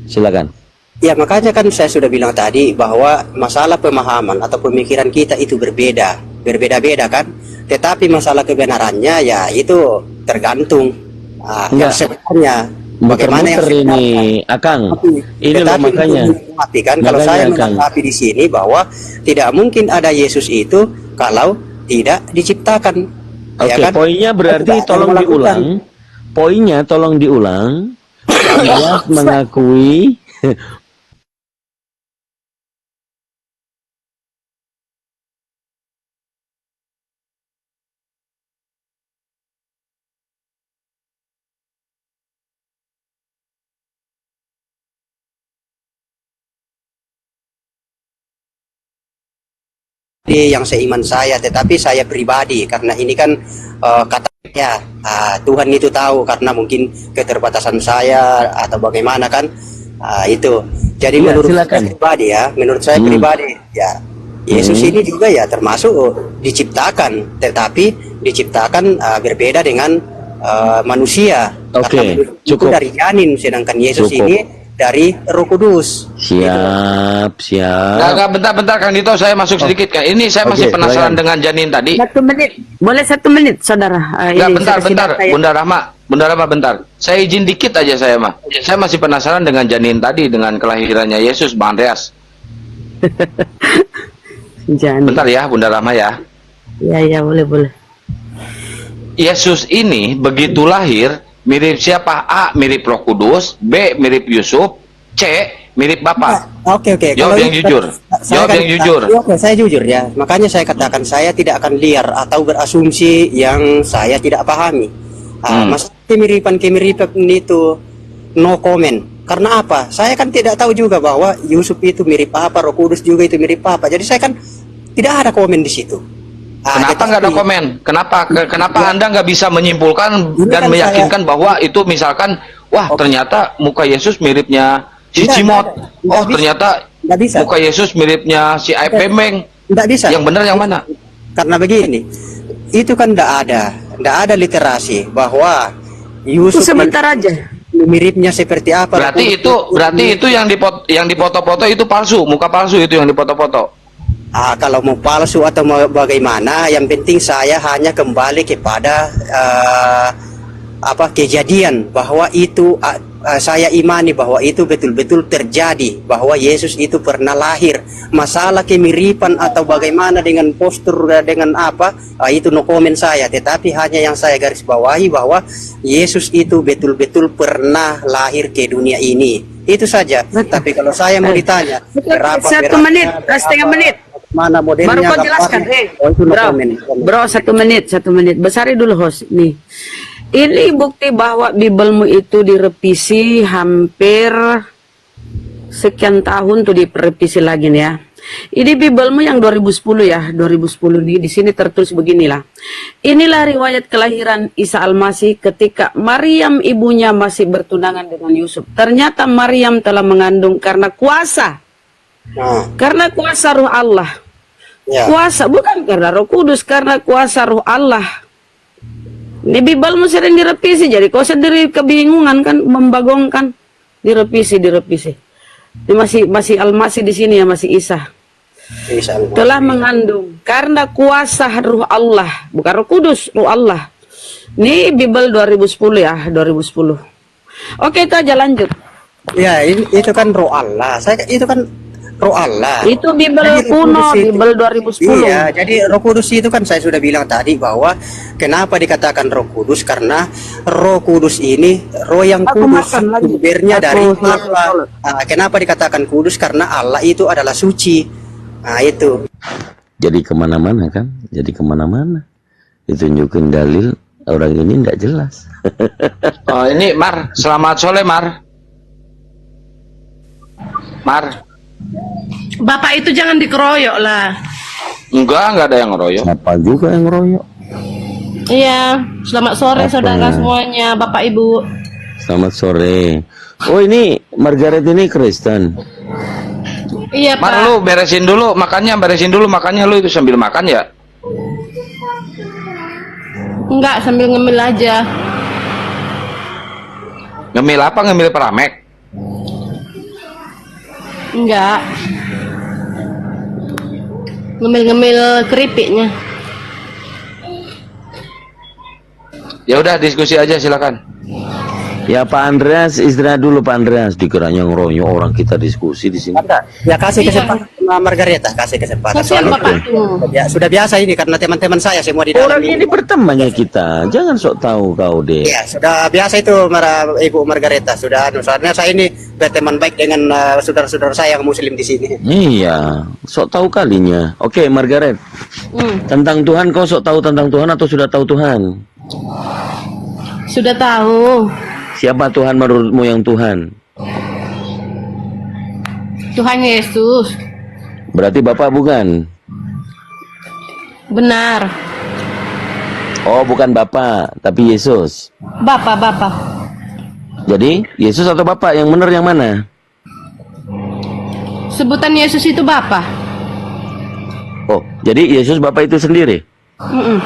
Silakan. Ya makanya kan saya sudah bilang tadi bahwa masalah pemahaman atau pemikiran kita itu berbeda-beda kan. Tetapi masalah kebenarannya ya itu tergantung yang sebenarnya. Bagaimana yang ini, Akang? Ini loh makanya. Kan kalau saya menanggapi di sini bahwa tidak mungkin ada Yesus itu kalau tidak diciptakan. Oke, poinnya berarti tolong diulang. Poinnya tolong diulang. Dia mengakui yang seiman saya, tetapi saya pribadi karena ini kan kata ya Tuhan itu tahu karena mungkin keterbatasan saya atau bagaimana kan itu. Jadi Iya, menurut silakan. saya pribadi ya, menurut saya pribadi ya Yesus ini juga ya termasuk diciptakan, tetapi diciptakan berbeda dengan manusia. Oke, Karena manusia itu cukup. dari janin, sedangkan Yesus Cukup. ini dari Roh Kudus. Siap, siap. Nggak, bentar Kang Dito, saya masuk sedikit Kang. Ini saya masih Oke, penasaran silakan. dengan janin tadi. 1 menit, boleh 1 menit, saudara. Nggak, Ini bentar, saya kasih bentar, data ya. Bunda Rama, bentar. Saya izin dikit aja saya mah. Saya masih penasaran dengan janin tadi, dengan kelahirannya Yesus, Bang Andreas. Jangan. Bentar ya, Bunda Rama ya. Ya, boleh. Yesus ini begitu lahir, mirip siapa? A, mirip Roh Kudus. B, mirip Yusuf. C, mirip Bapak. Oke. Jawab Kalau yang itu- jujur. saya Jawab kan- yang jujur. Oke, saya jujur ya. Makanya saya katakan saya tidak akan liar atau berasumsi yang saya tidak pahami. Masalah kemiripan itu no comment. Karena apa? Saya kan tidak tahu juga bahwa Yusuf itu mirip apa, Roh Kudus juga itu mirip apa. Jadi saya kan tidak ada komen di situ. Kenapa nggak ada tetapi- komen? Kenapa Anda nggak bisa menyimpulkan Ini dan kan meyakinkan bahwa itu misalkan, wah ternyata muka Yesus miripnya si Nggak, Cimot. nggak ada. Nggak Oh bisa. ternyata Nggak bisa. muka Yesus miripnya si Aib Pemeng. Tidak bisa. Yang benar yang mana? Karena begini, itu kan tidak ada literasi bahwa Itu Yusuf sebentar aja. miripnya seperti apa. Berarti itu yang dipoto-foto itu palsu, muka palsu itu yang dipoto-foto. Kalau mau palsu atau mau bagaimana, yang penting saya hanya kembali kepada kejadian bahwa itu saya imani bahwa itu betul-betul terjadi, bahwa Yesus itu pernah lahir. Masalah kemiripan atau bagaimana dengan postur dengan itu no comment saya, tetapi hanya yang saya garis bawahi bahwa Yesus itu betul-betul pernah lahir ke dunia ini. Itu saja. Tapi kalau saya mau ditanya berapa 1 menit, setengah menit. mana modelnya, Baru kau gambarnya, jelaskan, oh itu no bro, comment. bro, 1 menit. Besari dulu host, nih. Ini bukti bahwa Bibelmu itu direvisi hampir sekian tahun tuh direvisi lagi nih ya. Ini Bibelmu yang 2010 ya, 2010 di sini tertulis beginilah. Inilah riwayat kelahiran Isa Al-Masih ketika Maryam ibunya masih bertunangan dengan Yusuf. Ternyata Maryam telah mengandung karena kuasa Roh Allah. Ya. Kuasa bukan karena Roh Kudus, karena kuasa Roh Allah. Ini Bibelmu sering direvisi, jadi kau sendiri kebingungan kan, membagongkan, direvisi. Ini masih Al-Masih di sini ya, masih Isa. Telah mengandung karena kuasa Roh Allah, bukan Roh Kudus, Roh Allah. Ini Bibel 2010 ya, 2010. Oke, itu aja lanjut. Ya, itu kan roh Allah. Itu kan roh Allah. Itu Bibel Jadi, Roh kuno, Kudus itu- Bibel 2010. Iya, jadi Roh Kudus itu kan saya sudah bilang tadi bahwa kenapa dikatakan Roh Kudus, karena Roh Kudus ini roh yang Aku kudus, makan lagi. sumbernya Aku dari selesai Allah. sholat. Kenapa dikatakan kudus? Karena Allah itu adalah suci. Nah, itu. Jadi kemana-mana kan? Jadi kemana-mana. Ditunjukin dalil, orang ini tidak jelas. Oh, ini Mar, selamat sore Mar. Mar, Bapak itu jangan dikeroyok lah. enggak ada yang ngeroyok. Siapa juga yang ngeroyok? Iya, selamat sore Apa? saudara semuanya, Bapak Ibu. Selamat sore. Oh ini Margaret ini Kristen. Iya Mar, Pak. lu beresin dulu makannya lu itu sambil makan ya. Enggak, sambil ngemil aja. Ngemil apa? Ngemil peramek? Enggak. Ngemil-ngemil keripiknya. Ya udah diskusi aja silakan. Ya Pak Andreas, istirahat dulu Pak Andreas. Dikiranya ngeroyok orang kita diskusi di sini. Ya kasih Iya. kesempatan sama Margareta, kasih kesempatan. Kasihan Soalnya Bapak tuh. ya sudah biasa ini karena teman-teman saya semua di dalam Orang ini bertemannya kita. Jangan sok tahu kau deh. Ya, sudah biasa itu Ibu Margareta. Sudah, soalnya saya ini berteman baik dengan saudara-saudara saya yang muslim di sini. Iya, sok tahu kalinya. Oke, Margaret. Tentang Tuhan kau sok tahu tentang Tuhan atau sudah tahu Tuhan? Sudah tahu. Siapa Tuhan menurutmu yang Tuhan? Tuhan Yesus. Berarti Bapak bukan? Benar. Oh, bukan Bapa, tapi Yesus. Bapak. Jadi, Yesus atau Bapa yang benar yang mana? Sebutan Yesus itu Bapa. Oh, jadi Yesus Bapa itu sendiri? Mm-mm.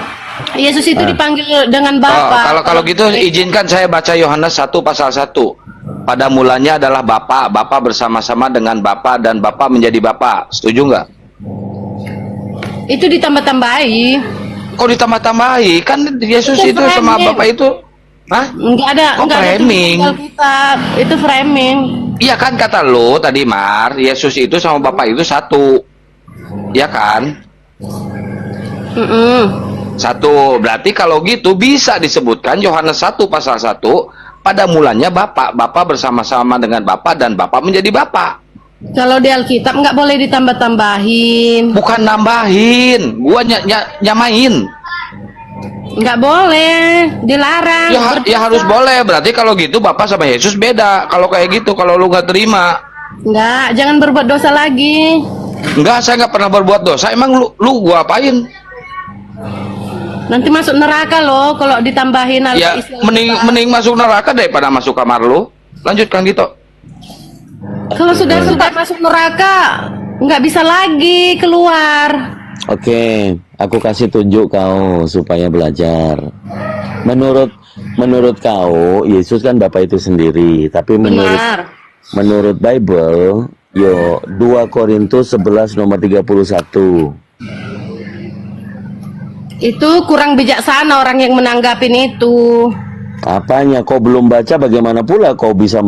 Yesus itu dipanggil dengan Oh, Bapa. kalau gitu izinkan saya baca Yohanes 1 pasal 1. Pada mulanya adalah Bapa, Bapa bersama-sama dengan Bapa dan Bapa menjadi Bapa. Setuju nggak? Itu ditambah-tambahi. Kok ditambah-tambahi? Kan Yesus Itu itu sama framing. Bapa itu. Hah? Enggak ada, Kok enggak ada framing? tulisan Alkitab. Itu framing. Iya kan kata lo tadi Mar, Yesus itu sama Bapa itu satu. Iya kan? Mm-mm. Satu. Berarti kalau gitu bisa disebutkan Yohanes 1 pasal 1, pada mulanya Bapa, Bapa bersama-sama dengan Bapa dan Bapa menjadi Bapa. Kalau di Alkitab nggak boleh ditambah-tambahin. Bukan nambahin, gua nyamain. Nggak boleh, dilarang. Ya harus boleh. Berarti kalau gitu Bapak sama Yesus beda. Kalau kayak gitu, kalau lu nggak terima. Nggak, jangan berbuat dosa lagi. Enggak, saya nggak pernah berbuat dosa. Emang lu gua apain? Nanti masuk neraka loh kalau ditambahin Ya, mending masuk neraka daripada masuk kamar lu. Lanjutkan gitu. Kalau sudah masuk neraka, nggak bisa lagi keluar. Oke, aku kasih tunjuk kau supaya belajar. Menurut kau, Yesus kan Bapa itu sendiri, tapi Benar. menurut Bible, 2 Korintus 11 nomor 31. Itu kurang bijaksana orang yang menanggapin itu. Apanya? Kau belum baca, bagaimana pula kau bisa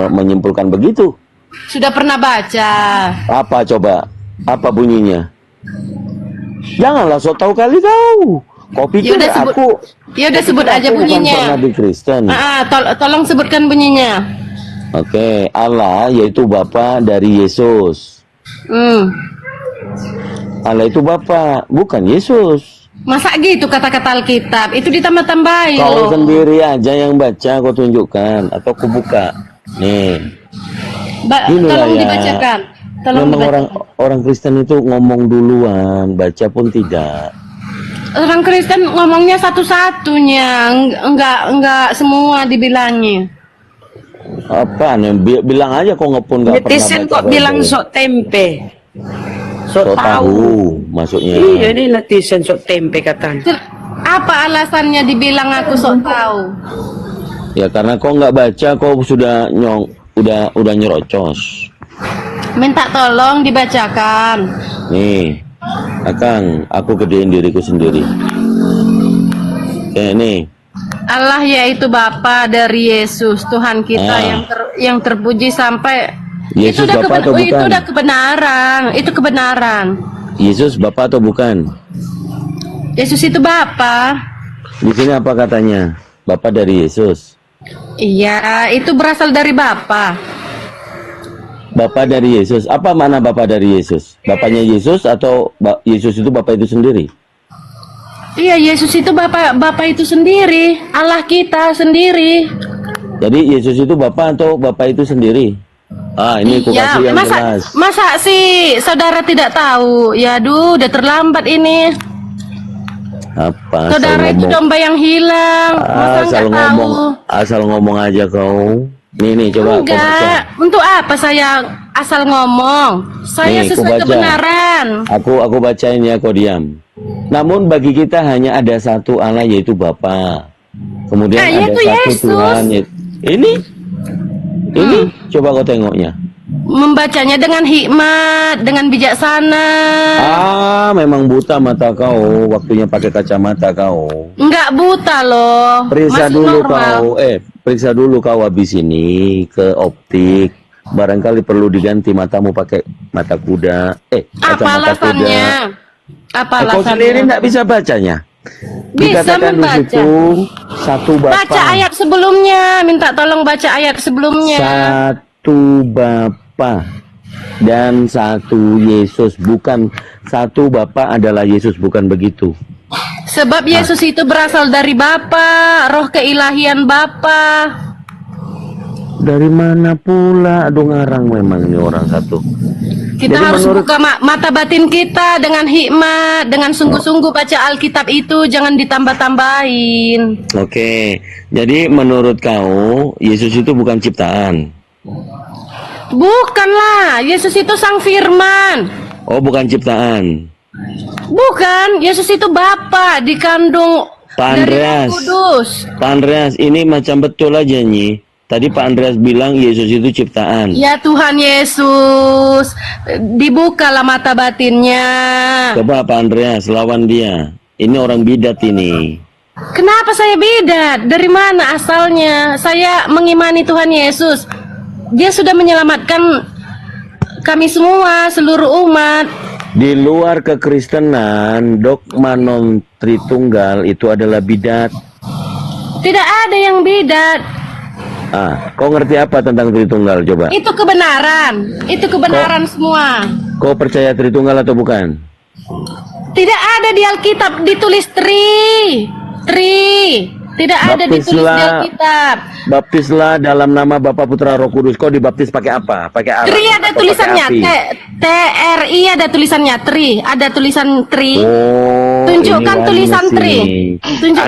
menyimpulkan begitu? Sudah pernah baca. Apa coba? Apa bunyinya? Janganlah sok tahu kali kau. Kau pikir Ya udah sebut- aku? Ya udah sebut aja Aku bukan bunyinya. pernah di Kristen. Tolong sebutkan bunyinya. Oke, Allah yaitu Bapa dari Yesus. Allah itu Bapa, bukan Yesus. Masa gitu kata-kata Alkitab? Itu ditambah-tambahin Kau loh. sendiri aja yang baca, kau tunjukkan atau kau buka. Nih, inilah Tolong ya. dibacakan. Tolong Memang dibacakan. orang Kristen itu ngomong duluan, baca pun tidak. Orang Kristen ngomongnya satu-satunya, enggak semua dibilangnya. Apa nih? Bilang aja kau ngepun nggak pernah Netizen baca kok bilang Bible. sok tempe. So Sok tahu. maksudnya. Iya, ini netizen sok tempe katanya. Apa alasannya dibilang aku sok tahu? Ya karena kau nggak baca, kau sudah udah nyerocos. Minta tolong dibacakan. Nih, Akang, aku gedein diriku sendiri. Nih, Allah yaitu Bapa dari Yesus, Tuhan kita yang terpuji sampai Yesus Bapa atau itu bukan? udah kebenaran, itu kebenaran. Yesus Bapa atau bukan? Yesus itu Bapa. Di sini apa katanya? Bapa dari Yesus. Iya, itu berasal dari Bapa. Bapa dari Yesus. Apa mana Bapa dari Yesus? Bapaknya Yesus atau Yesus itu Bapa itu sendiri? Iya, Yesus itu Bapa itu sendiri, Allah kita sendiri. Jadi Yesus itu Bapa atau Bapa itu sendiri? Ini aku Ya, kasih yang jelas. masa sih saudara tidak tahu? Ya, aduh, udah terlambat ini. Apa? Saudara itu domba yang hilang. Masa Asal nggak tahu? asal ngomong aja kau. Nih coba kau baca. Enggak. Untuk apa saya asal ngomong? Saya Nih, aku sesuai baca. kebenaran. Aku bacain ya, kau diam. Namun bagi kita hanya ada satu Allah yaitu Bapa. Kemudian ada yaitu satu Yesus. Tuhan. Ini coba kau tengoknya. Membacanya dengan hikmat, dengan bijaksana. Memang buta mata kau. Waktunya pakai kacamata kau. Enggak buta loh. Periksa Masih dulu normal. periksa dulu kau habis ini ke optik. Barangkali perlu diganti matamu pakai mata kuda. Apa Kacamata alasannya? kuda. Apa Kau sendiri alasannya? tidak bisa bacanya. Bisa Dikatakan di membaca. situ satu Bapa. Baca ayat sebelumnya. Minta tolong baca ayat sebelumnya. Satu Bapa dan satu Yesus, bukan satu Bapa adalah Yesus, bukan begitu. Sebab Yesus itu berasal dari Bapa, roh keilahian Bapa. Dari mana pula? Aduh, ngarang memang ini orang satu. Kita Jadi harus menurut- buka mata batin kita dengan hikmat, dengan sungguh-sungguh baca Alkitab itu, jangan ditambah-tambahin. Oke, jadi menurut kau Yesus itu bukan ciptaan? Bukanlah, Yesus itu sang firman. Oh, bukan ciptaan. Bukan, Yesus itu Bapa dikandung Pak dari Roh Andreas. Kudus. Pak Andreas, ini macam betul aja nih. Tadi Pak Andreas bilang Yesus itu ciptaan. Ya Tuhan Yesus, dibukalah mata batinnya. Coba Pak Andreas lawan dia. Ini orang bidat ini. Kenapa saya bidat? Dari mana asalnya? Saya mengimani Tuhan Yesus. Dia sudah menyelamatkan kami semua, seluruh umat. Di luar kekristenan, dogma non Tritunggal itu adalah bidat. Tidak ada yang bidat. Kau ngerti apa tentang Tritunggal coba? Itu kebenaran. Itu kebenaran semua. Kau percaya Tritunggal atau bukan? Tidak ada di Alkitab ditulis tri. Tidak ada ditulis di Alkitab. Baptislah dalam nama Bapa Putra Roh Kudus. Kau dibaptis pakai apa? Pakai alat? Tri ada atau tulisannya. pakai api? TRI ada tulisannya tri. Ada tulisan tri. Oh, Tunjukkan ini tulisan Wannes tri. ini. Tunjukkan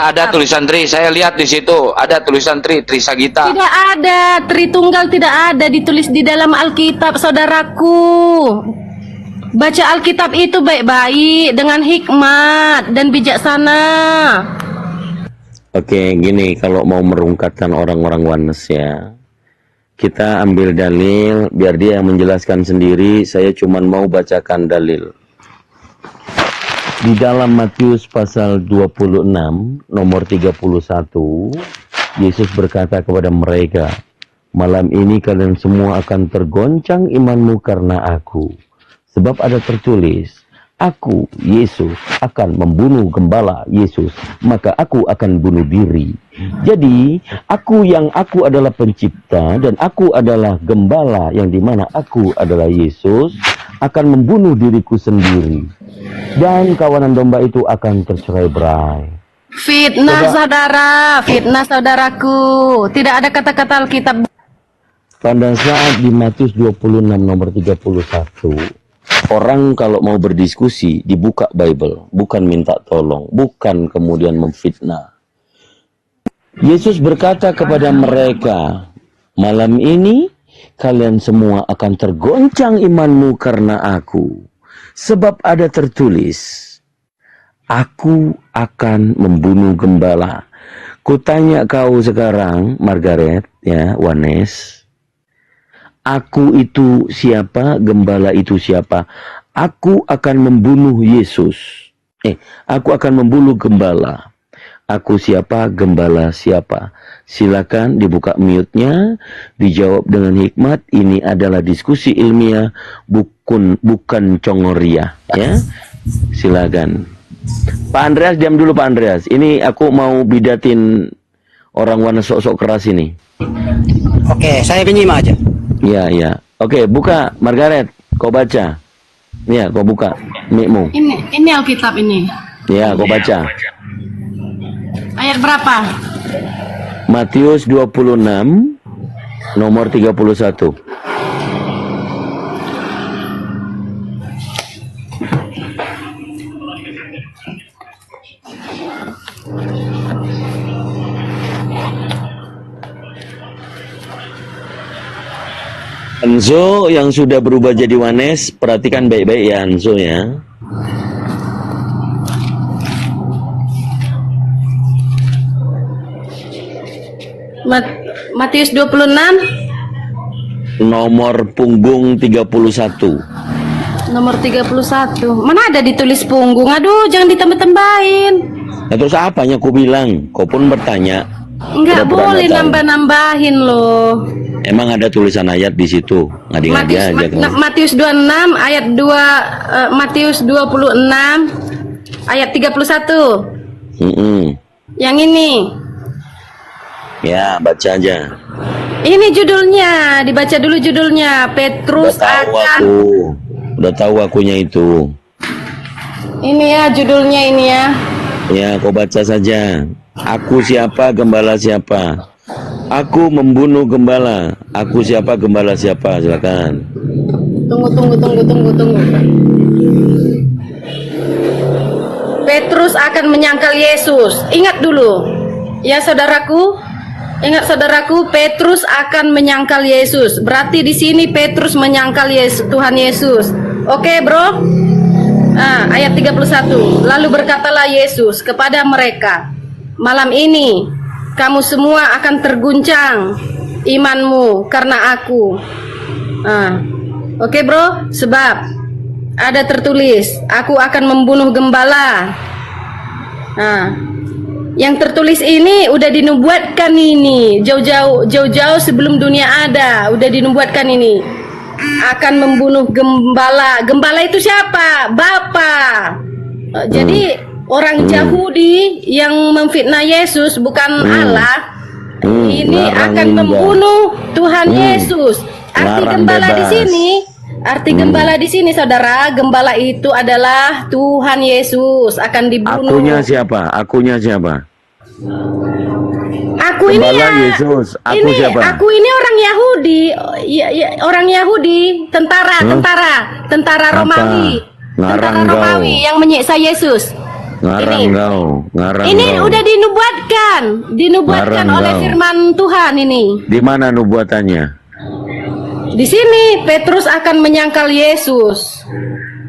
Ada tulisan tri. Saya lihat di situ ada tulisan tri Sagita. Tidak ada, Tritunggal tidak ada ditulis di dalam Alkitab, saudaraku. Baca Alkitab itu baik-baik dengan hikmat dan bijaksana. Oke, gini, kalau mau merungkatkan orang-orang Wannes ya, kita ambil dalil, biar dia yang menjelaskan sendiri, saya cuma mau bacakan dalil. Di dalam Matius pasal 26, nomor 31, Yesus berkata kepada mereka, malam ini kalian semua akan tergoncang imanmu karena aku. Sebab ada tertulis, aku, Yesus, akan membunuh gembala Yesus, maka aku akan bunuh diri. Jadi, aku adalah pencipta, dan aku adalah gembala, yang dimana aku adalah Yesus, akan membunuh diriku sendiri. Dan kawanan domba itu akan tercerai-berai. Fitnah saudara, fitnah saudaraku. Tidak ada kata-kata Alkitab. Pada saat di Matius 26 nomor 31, orang kalau mau berdiskusi dibuka Bible, bukan minta tolong, bukan kemudian memfitnah. Yesus berkata kepada mereka, malam ini kalian semua akan tergoncang imanmu karena aku. Sebab ada tertulis, aku akan membunuh gembala. Kutanya kau sekarang, Margaret, ya, Wannes, aku itu siapa? Gembala itu siapa? Aku akan membunuh Yesus. Aku akan membunuh gembala. Aku siapa? Gembala siapa? Silakan dibuka mute-nya, dijawab dengan hikmat. Ini adalah diskusi ilmiah, bukan congoria, ya. Silakan. Pak Andreas, diam dulu Pak Andreas. Ini aku mau bidatin orang Wannes sok-sok keras ini. Oke, saya penyimak aja. Ya. Oke, buka Margaret, kau baca. Ya, kau buka mikmu. Ini Alkitab ini. Ya, kau baca. Ayat berapa? Matius 26 nomor 31. Anzo yang sudah berubah jadi Wannes, perhatikan baik-baik ya Anzo ya. Matius 26 Nomor punggung 31. nomor 31. Mana ada ditulis punggung? Aduh, jangan ditambah-tambahin. Nah, terus apanya aku bilang? Kau pun bertanya. Enggak Pura-pura boleh nggak tahu. nambah-nambahin loh. Emang ada tulisan ayat di situ? Ngadi-ngadi aja kan. Matius 26 ayat 2, Matius 26 ayat 31. Yang ini. Ya, baca aja. Ini judulnya, dibaca dulu judulnya. Petrus akan. Udah tahu akunya itu. Ini ya judulnya ini ya. Ya, kau baca saja. Aku siapa, gembala siapa. Aku membunuh gembala. Aku siapa, gembala siapa? Silakan. Tunggu. Petrus akan menyangkal Yesus. Ingat dulu, ya saudaraku. Ingat saudaraku, Petrus akan menyangkal Yesus. Berarti di sini Petrus menyangkal Yesus, Tuhan Yesus. Oke, bro? Ayat 31. Lalu berkatalah Yesus kepada mereka, malam ini kamu semua akan terguncang imanmu karena aku. Oke, bro? Sebab ada tertulis, aku akan membunuh gembala. Yang tertulis ini udah dinubuatkan ini jauh-jauh sebelum dunia ada, udah dinubuatkan ini akan membunuh gembala. Gembala itu siapa? Bapa. Jadi orang Yahudi yang memfitnah Yesus bukan Allah, ini akan membunuh Tuhan Yesus. Arti gembala di sini, gembala di sini, saudara, gembala itu adalah Tuhan Yesus akan dibunuh. Akunya siapa? Aku ini Gembala ya, Yesus. Siapa? Aku ini orang Yahudi, orang Yahudi, tentara Romawi, tentara Romawi yang menyiksa Yesus. Ini udah dinubuatkan oleh firman Tuhan ini. Di mana nubuatannya? Di sini Petrus akan menyangkal Yesus.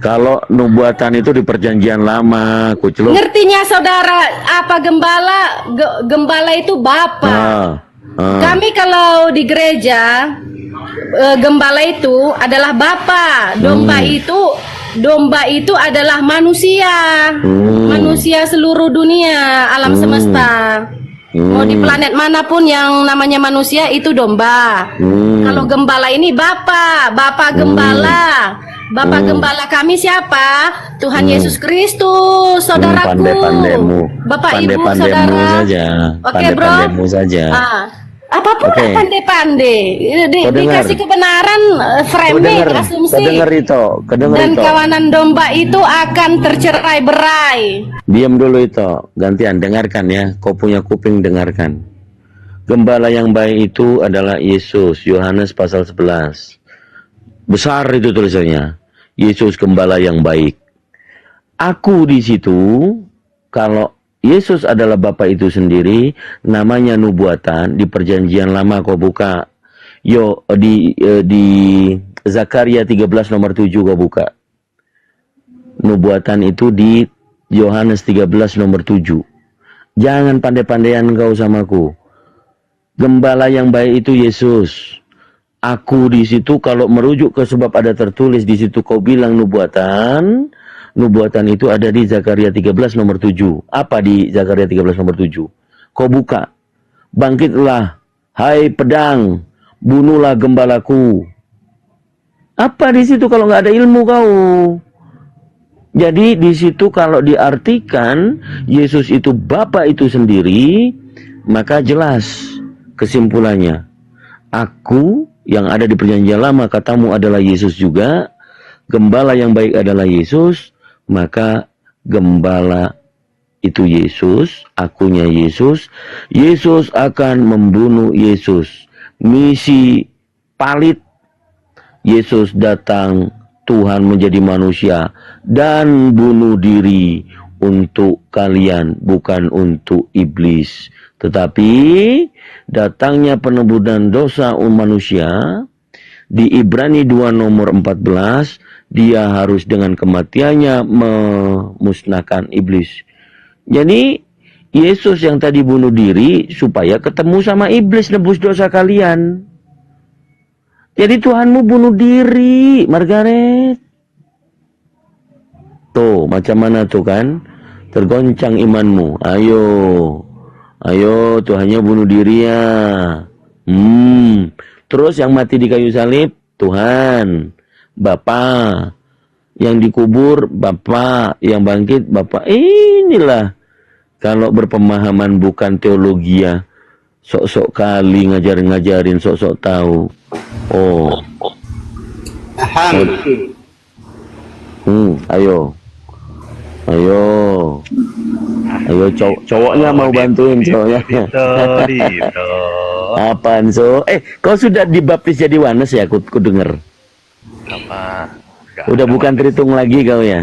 Kalau nubuatan itu di perjanjian lama, kuceluk. Ngertinya saudara apa gembala? Gembala itu Bapa. Kami kalau di gereja gembala itu adalah Bapa. Domba itu adalah manusia. Manusia seluruh dunia, alam semesta. Mau di planet manapun yang namanya manusia itu domba. Kalau gembala ini Bapa gembala. Bapak gembala kami siapa? Tuhan Yesus Kristus, saudaraku. Bapak Ibu, saudara. Oke, bro. Apapun pandai-pandai. Dikasih kebenaran, framing, asumsi. Dan kawanan domba itu akan tercerai-berai. Diam dulu itu, gantian, dengarkan ya. Kau punya kuping, dengarkan. Gembala yang baik itu adalah Yesus, Yohanes pasal 11. Besar itu tulisannya. Yesus gembala yang baik. Aku di situ, kalau Yesus adalah Bapa itu sendiri, namanya nubuatan di perjanjian lama. Kau buka di Zakaria 13 nomor 7 kau buka. Nubuatan itu di Yohanes 13 nomor 7. Jangan pandai-pandaian kau samaku. Gembala yang baik itu Yesus. Aku di situ, kalau merujuk ke sebab ada tertulis di situ, kau bilang nubuatan itu ada di Zakaria 13 nomor 7. Apa di Zakaria 13 nomor 7? Kau buka. Bangkitlah, hai pedang, bunuhlah gembalaku. Apa di situ kalau nggak ada ilmu kau? Jadi di situ kalau diartikan Yesus itu Bapa itu sendiri, maka jelas kesimpulannya. Aku yang ada di perjanjian lama, katamu adalah Yesus juga. Gembala yang baik adalah Yesus. Maka gembala itu Yesus, akunya Yesus. Yesus akan membunuh Yesus. Misi palit. Yesus datang, Tuhan menjadi manusia dan bunuh diri untuk kalian, bukan untuk iblis. Tetapi datangnya penebusan dosa manusia di Ibrani 2 nomor 14, dia harus dengan kematiannya memusnahkan iblis. Jadi Yesus yang tadi bunuh diri supaya ketemu sama iblis, nebus dosa kalian. Jadi Tuhanmu bunuh diri, Margaret. Tuh, macam mana tuh kan? Tergoncang imanmu. Ayo, Tuhannya bunuh diri ya. Terus yang mati di kayu salib, Tuhan. Bapa. Yang dikubur, Bapa. Yang bangkit, Bapa. Inilah. Kalau berpemahaman bukan teologi ya. Sok-sok kali ngajarin, sok-sok tahu. Ayo, cowoknya mau bantuin cowoknya. Apaan so? Kau sudah dibaptis jadi Wanes ya? Ku denger. Apa? Udah bukan Tritung lagi kau ya?